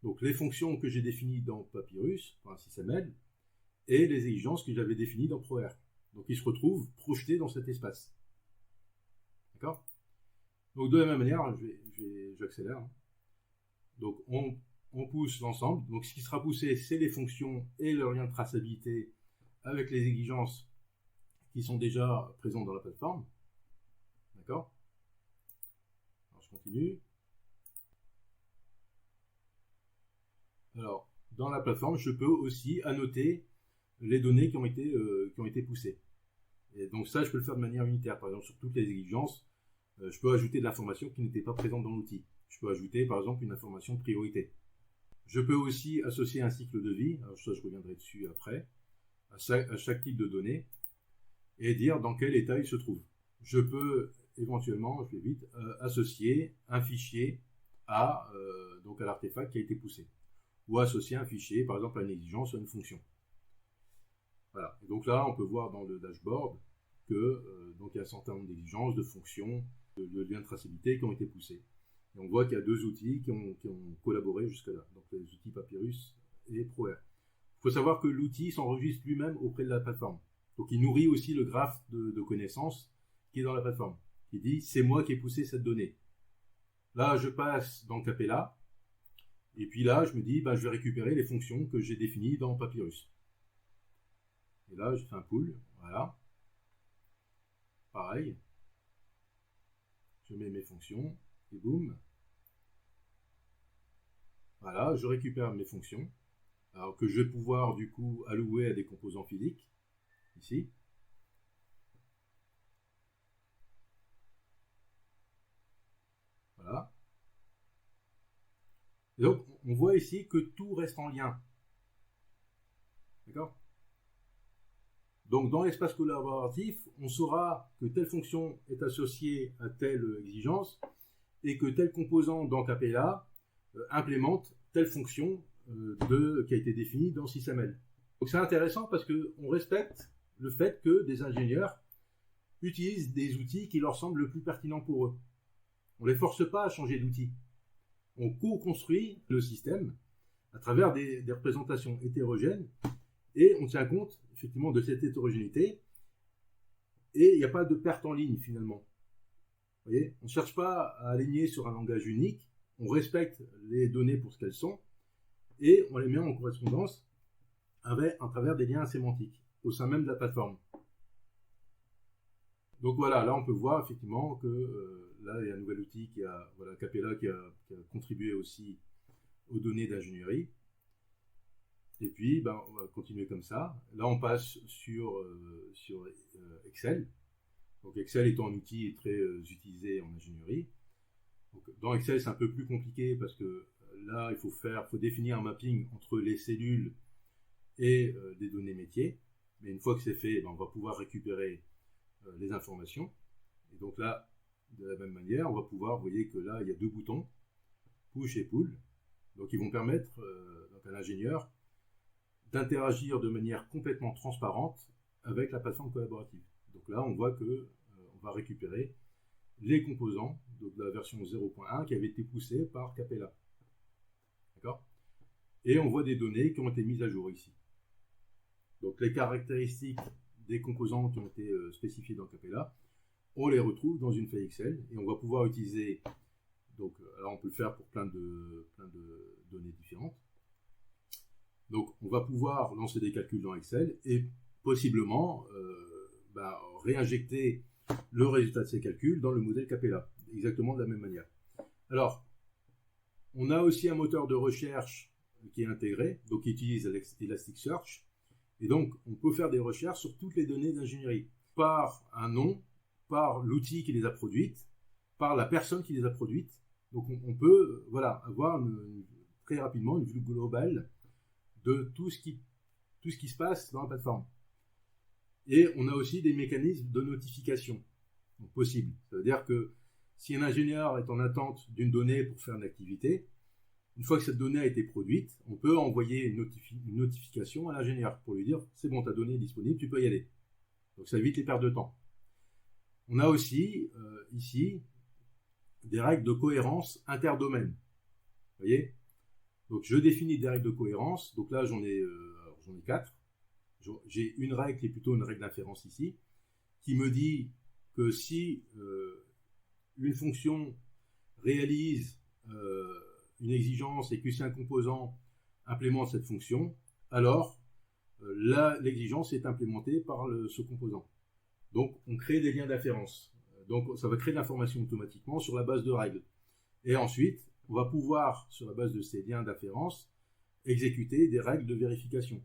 donc, les fonctions que j'ai définies dans Papyrus, dans SysML, et les exigences que j'avais définies dans ProR. Donc ils se retrouvent projetés dans cet espace. D'accord ? Donc de la même manière, j'accélère. Hein. Donc on pousse l'ensemble. Donc ce qui sera poussé, c'est les fonctions et leurs liens de traçabilité avec les exigences qui sont déjà présentes dans la plateforme. D'accord ? Alors je continue. Alors dans la plateforme, je peux aussi annoter les données qui ont été poussées. Et donc ça, je peux le faire de manière unitaire. Par exemple, sur toutes les exigences, je peux ajouter de l'information qui n'était pas présente dans l'outil. Je peux ajouter, par exemple, une information de priorité. Je peux aussi associer un cycle de vie, alors ça, je reviendrai dessus après, à chaque type de données, et dire dans quel état il se trouve. Je peux éventuellement, je vais vite, associer un fichier à l'artefact qui a été poussé. Ou associer un fichier, par exemple, à une exigence ou à une fonction. Voilà. Et donc là, on peut voir dans le dashboard que donc il y a un certain nombre d'exigences, de fonctions, de liens de traçabilité qui ont été poussés. Et on voit qu'il y a deux outils qui ont collaboré jusqu'à là. Donc les outils Papyrus et ProR. Il faut savoir que l'outil s'enregistre lui-même auprès de la plateforme. Donc il nourrit aussi le graphe de connaissances qui est dans la plateforme. Qui dit c'est moi qui ai poussé cette donnée. Là, je passe dans Capella. Et puis là, je me dis, je vais récupérer les fonctions que j'ai définies dans Papyrus. Et là, je fais un pull, voilà. Pareil. Je mets mes fonctions, et boum. Voilà, je récupère mes fonctions. Alors que je vais pouvoir, du coup, allouer à des composants physiques. Ici. Voilà. Et donc, on voit ici que tout reste en lien. D'accord ? Donc, dans l'espace collaboratif, on saura que telle fonction est associée à telle exigence et que tel composant dans Capella implémente telle fonction qui a été définie dans SysML. Donc, c'est intéressant parce qu'on respecte le fait que des ingénieurs utilisent des outils qui leur semblent le plus pertinents pour eux. On ne les force pas à changer d'outil. On co-construit le système à travers des représentations hétérogènes et on tient compte effectivement de cette hétérogénéité et il n'y a pas de perte en ligne finalement. Vous voyez, on ne cherche pas à aligner sur un langage unique, on respecte les données pour ce qu'elles sont et on les met en correspondance à travers des liens sémantiques au sein même de la plateforme. Donc voilà, là on peut voir effectivement que là il y a un nouvel outil Capella qui a contribué aussi aux données d'ingénierie. Et puis on va continuer comme ça. Là on passe sur Excel. Donc Excel étant un outil très utilisé en ingénierie. Donc, dans Excel c'est un peu plus compliqué parce que là il faut définir un mapping entre les cellules et des données métiers. Mais une fois que c'est fait, on va pouvoir récupérer les informations. Et donc là, de la même manière, on va pouvoir, vous voyez que là, il y a deux boutons, push et pull. Donc ils vont permettre à l'ingénieur d'interagir de manière complètement transparente avec la plateforme collaborative. Donc là, on voit que on va récupérer les composants de la version 0.1 qui avait été poussée par Capella. D'accord ? Et on voit des données qui ont été mises à jour ici. Donc les caractéristiques des composants qui ont été spécifiés dans Capella, on les retrouve dans une feuille Excel et on va pouvoir utiliser, donc alors on peut le faire pour plein de données différentes. Donc on va pouvoir lancer des calculs dans Excel et possiblement réinjecter le résultat de ces calculs dans le modèle Capella, exactement de la même manière. Alors, on a aussi un moteur de recherche qui est intégré, donc qui utilise Elasticsearch. Et donc, on peut faire des recherches sur toutes les données d'ingénierie, par un nom, par l'outil qui les a produites, par la personne qui les a produites. Donc, on peut avoir très rapidement une vue globale de tout ce qui se passe dans la plateforme. Et on a aussi des mécanismes de notification possibles. Ça veut dire que si un ingénieur est en attente d'une donnée pour faire une activité, une fois que cette donnée a été produite, on peut envoyer une notification à l'ingénieur pour lui dire « c'est bon, ta donnée est disponible, tu peux y aller ». Donc ça évite les pertes de temps. On a aussi ici des règles de cohérence interdomaine. Vous voyez ? Donc je définis des règles de cohérence. Donc là j'en ai 4. J'ai une règle qui est plutôt une règle d'inférence ici, qui me dit que si une fonction réalise une exigence et que si un composant implémente cette fonction, alors l'exigence est implémentée par ce composant. Donc on crée des liens d'inférence. Donc ça va créer de l'information automatiquement sur la base de règles. Et ensuite, on va pouvoir, sur la base de ces liens d'inférence, exécuter des règles de vérification.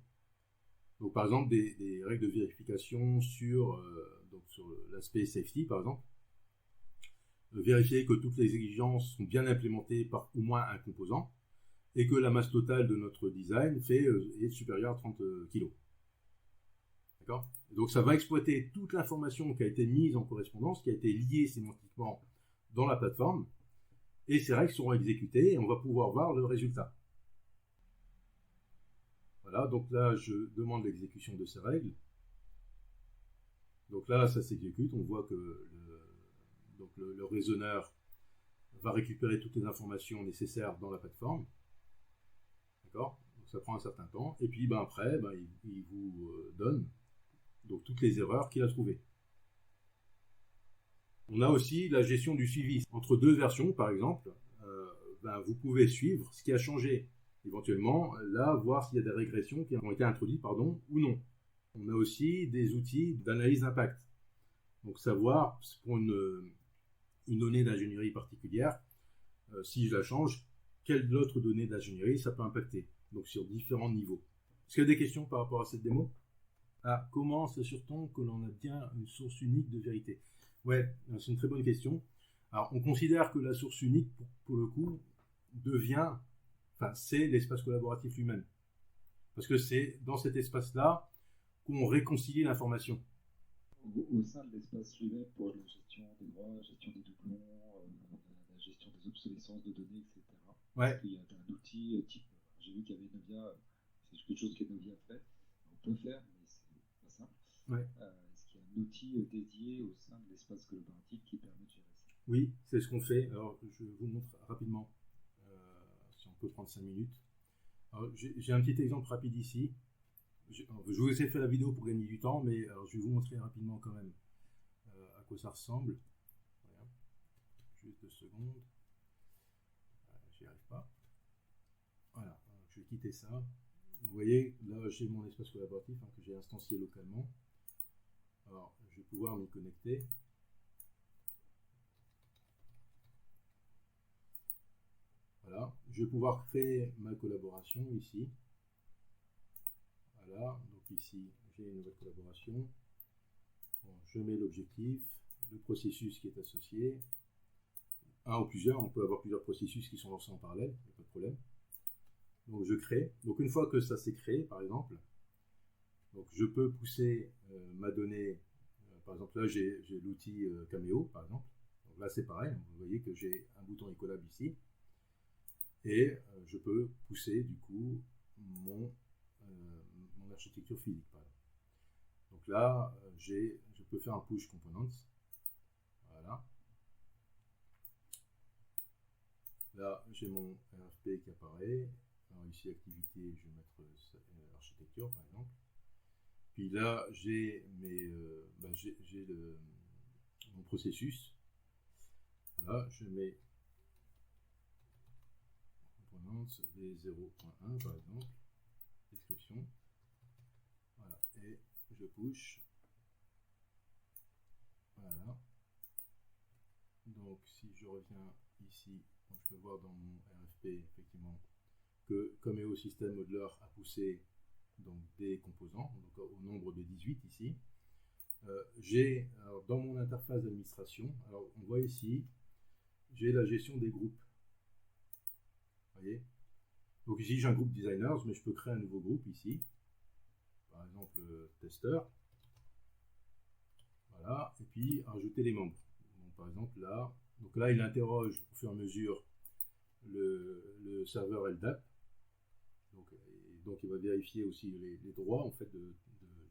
Donc par exemple des règles de vérification sur l'aspect safety par exemple. Vérifier que toutes les exigences sont bien implémentées par au moins un composant et que la masse totale de notre design est supérieure à 30 kg. D'accord ? Donc ça va exploiter toute l'information qui a été mise en correspondance, qui a été liée sémantiquement dans la plateforme, et ces règles seront exécutées et on va pouvoir voir le résultat. Voilà, donc là je demande l'exécution de ces règles. Donc là ça s'exécute, on voit que le raisonneur va récupérer toutes les informations nécessaires dans la plateforme. D'accord ? Donc ça prend un certain temps. Et puis après, il vous donne donc toutes les erreurs qu'il a trouvées. On a aussi la gestion du suivi. Entre deux versions, par exemple, vous pouvez suivre ce qui a changé. Éventuellement, là, voir s'il y a des régressions qui ont été introduites, ou non. On a aussi des outils d'analyse d'impact. Donc, savoir pour une donnée d'ingénierie particulière, si je la change, quelle autre donnée d'ingénierie ça peut impacter. Donc, sur différents niveaux. Est-ce qu'il y a des questions par rapport à cette démo? Comment s'assure-t-on que l'on a bien une source unique de vérité? Ouais, c'est une très bonne question. Alors, on considère que la source unique, pour le coup, c'est l'espace collaboratif lui-même. Parce que c'est dans cet espace-là qu'on réconcilie l'information. Au sein de l'espace lui-même, pour la gestion des droits, la gestion des doublons, la gestion des obsolescences de données, etc. Ouais. Est-ce qu'il y a un outil type, j'ai vu qu'il y avait Novia, c'est quelque chose que Novia fait, on peut faire, mais c'est pas simple. Ouais. Est-ce qu'il y a un outil dédié au sein de l'espace collaboratif qui permet de gérer ça? Oui, c'est ce qu'on fait. Alors, je vous montre rapidement, si on peut prendre 5 minutes. Alors, j'ai un petit exemple rapide ici. Je vous essaie de faire la vidéo pour gagner du temps, mais alors, je vais vous montrer rapidement quand même à quoi ça ressemble. Voilà. Juste 2 secondes. J'y arrive pas. Voilà, alors, je vais quitter ça. Vous voyez, là j'ai mon espace collaboratif que j'ai instancié localement. Alors, je vais pouvoir m'y connecter. Voilà, je vais pouvoir créer ma collaboration ici. Voilà, donc ici j'ai une nouvelle collaboration. Bon, je mets l'objectif, le processus qui est associé. Un ou plusieurs, on peut avoir plusieurs processus qui sont lancés en parallèle, il n'y a pas de problème. Donc je crée. Donc une fois que ça s'est créé, par exemple, donc je peux pousser ma donnée. Par exemple, là j'ai l'outil Cameo, par exemple. Donc là c'est pareil, vous voyez que j'ai un bouton Ecolab ici. Et je peux pousser du coup mon architecture physique, par exemple. Donc là, je peux faire un push components. Voilà. Là, j'ai mon RFP qui apparaît. Alors ici, activité, je vais mettre architecture, par exemple. Puis là, j'ai mon processus. Voilà, je mets components V0.1, par exemple. Description. Voilà, et je push. Voilà. Donc, si je reviens ici, donc je peux voir dans mon RFP, effectivement, que Cameo System Modeler a poussé donc, des composants, donc au nombre de 18 ici. J'ai, dans mon interface d'administration, alors on voit ici, j'ai la gestion des groupes. Vous voyez? Donc ici, j'ai un groupe designers, mais je peux créer un nouveau groupe ici. Par exemple, testeur. Voilà, et puis ajouter les membres. Donc, par exemple, là, il interroge au fur et à mesure le serveur LDAP. Donc il va vérifier aussi les droits en fait de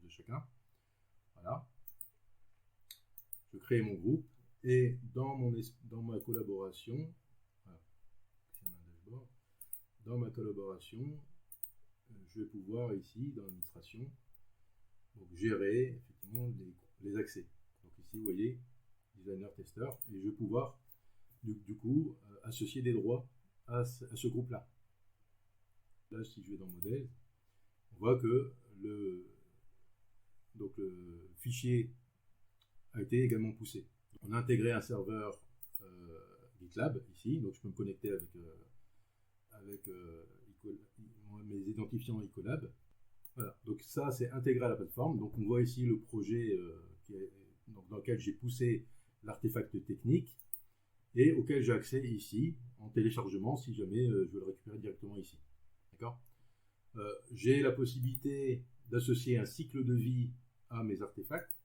chacun. Voilà. Je crée mon groupe et dans ma collaboration, voilà, dans ma collaboration, je vais pouvoir ici dans l'administration gérer effectivement les accès. Donc ici vous voyez designer tester et je vais pouvoir du coup associer des droits à ce groupe là. Là, si je vais dans modèle, on voit que le fichier a été également poussé. On a intégré un serveur GitLab ici, donc je peux me connecter avec mes identifiants Ecolab. Voilà, donc ça c'est intégré à la plateforme. Donc on voit ici le projet dans lequel j'ai poussé l'artefact technique et auquel j'ai accès ici en téléchargement si jamais je veux le récupérer directement ici. D'accord. J'ai la possibilité d'associer un cycle de vie à mes artefacts.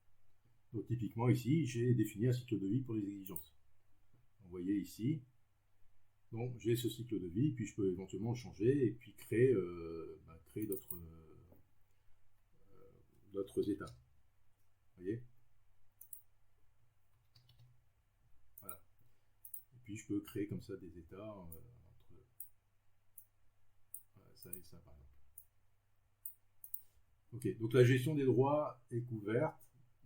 Donc typiquement ici, j'ai défini un cycle de vie pour les exigences. Vous voyez ici, donc j'ai ce cycle de vie, puis je peux éventuellement le changer et puis créer d'autres états. Vous voyez. Voilà. Et puis je peux créer comme ça des états entre ça et ça par exemple. Ok, donc la gestion des droits est couverte.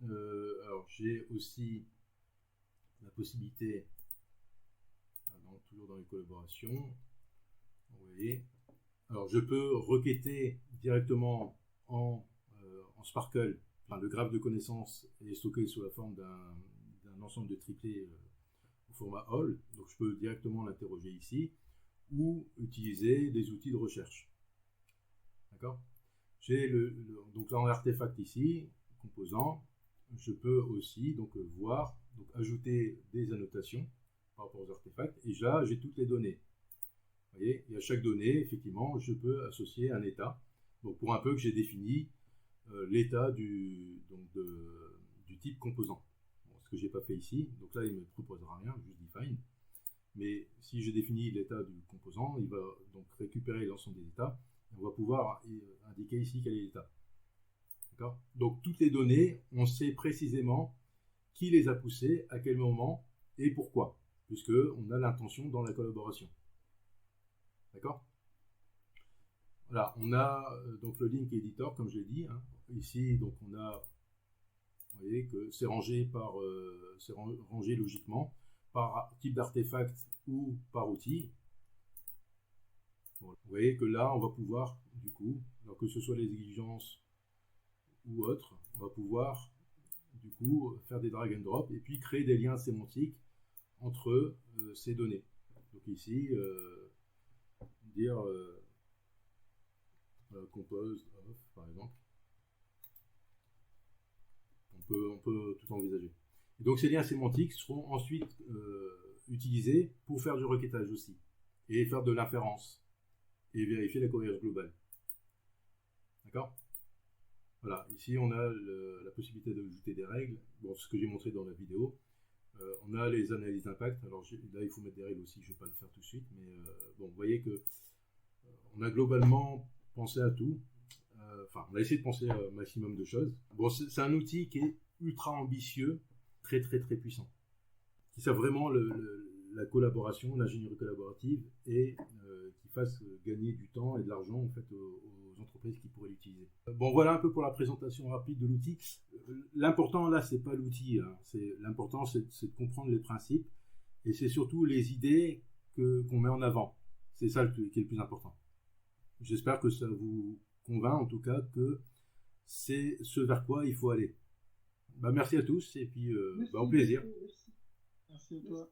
Alors j'ai aussi la possibilité toujours dans les collaborations. Vous voyez. Alors, je peux requêter directement en Sparkle. Enfin, le graphe de connaissances est stocké sous la forme d'un ensemble de triplés au format all. Donc, je peux directement l'interroger ici ou utiliser des outils de recherche. D'accord ? J'ai donc là, en artefact ici, composant. Je peux aussi voir, ajouter des annotations par rapport aux artefacts. Et là, j'ai toutes les données. Vous voyez, et à chaque donnée, effectivement, je peux associer un état. Donc, pour un peu que j'ai défini l'état du type composant. Bon, ce que je n'ai pas fait ici. Donc là, il ne me proposera rien, juste define. Mais si je définis l'état du composant, il va donc récupérer l'ensemble des états. Et on va pouvoir indiquer ici quel est l'état. D'accord ? Donc, toutes les données, on sait précisément qui les a poussées, à quel moment et pourquoi, puisqu'on a l'intention dans la collaboration. D'accord ? Voilà, on a donc le link editor, comme je l'ai dit. Hein. Ici, donc on a, vous voyez que c'est rangé c'est rangé logiquement par type d'artefact ou par outil. Bon, vous voyez que là, on va pouvoir, du coup, alors que ce soit les exigences ou autres, on va pouvoir, du coup, faire des drag and drop et puis créer des liens sémantiques entre ces données. Donc ici, dire compose of, par exemple. On peut tout envisager. Et donc ces liens sémantiques seront ensuite utilisés pour faire du requêtage aussi, et faire de l'inférence, et vérifier la cohérence globale. D'accord ? Voilà, ici on a la possibilité d'ajouter des règles, bon, ce que j'ai montré dans la vidéo. On a les analyses d'impact, alors là il faut mettre des règles aussi, je ne vais pas le faire tout de suite, mais bon, vous voyez que on a globalement pensé à tout. Enfin, on a essayé de penser à un maximum de choses. Bon, c'est un outil qui est ultra ambitieux, très très très puissant, qui sert vraiment la collaboration, l'ingénierie collaborative et qui fasse gagner du temps et de l'argent en fait aux entreprises qui pourraient l'utiliser. Bon, voilà un peu pour la présentation rapide de l'outil. L'important là, c'est pas l'outil, hein. L'important c'est de comprendre les principes et c'est surtout les idées qu'on met en avant. C'est ça qui est le plus important. J'espère que ça vous convainc en tout cas que c'est ce vers quoi il faut aller. Merci à tous et puis au plaisir. Merci à toi.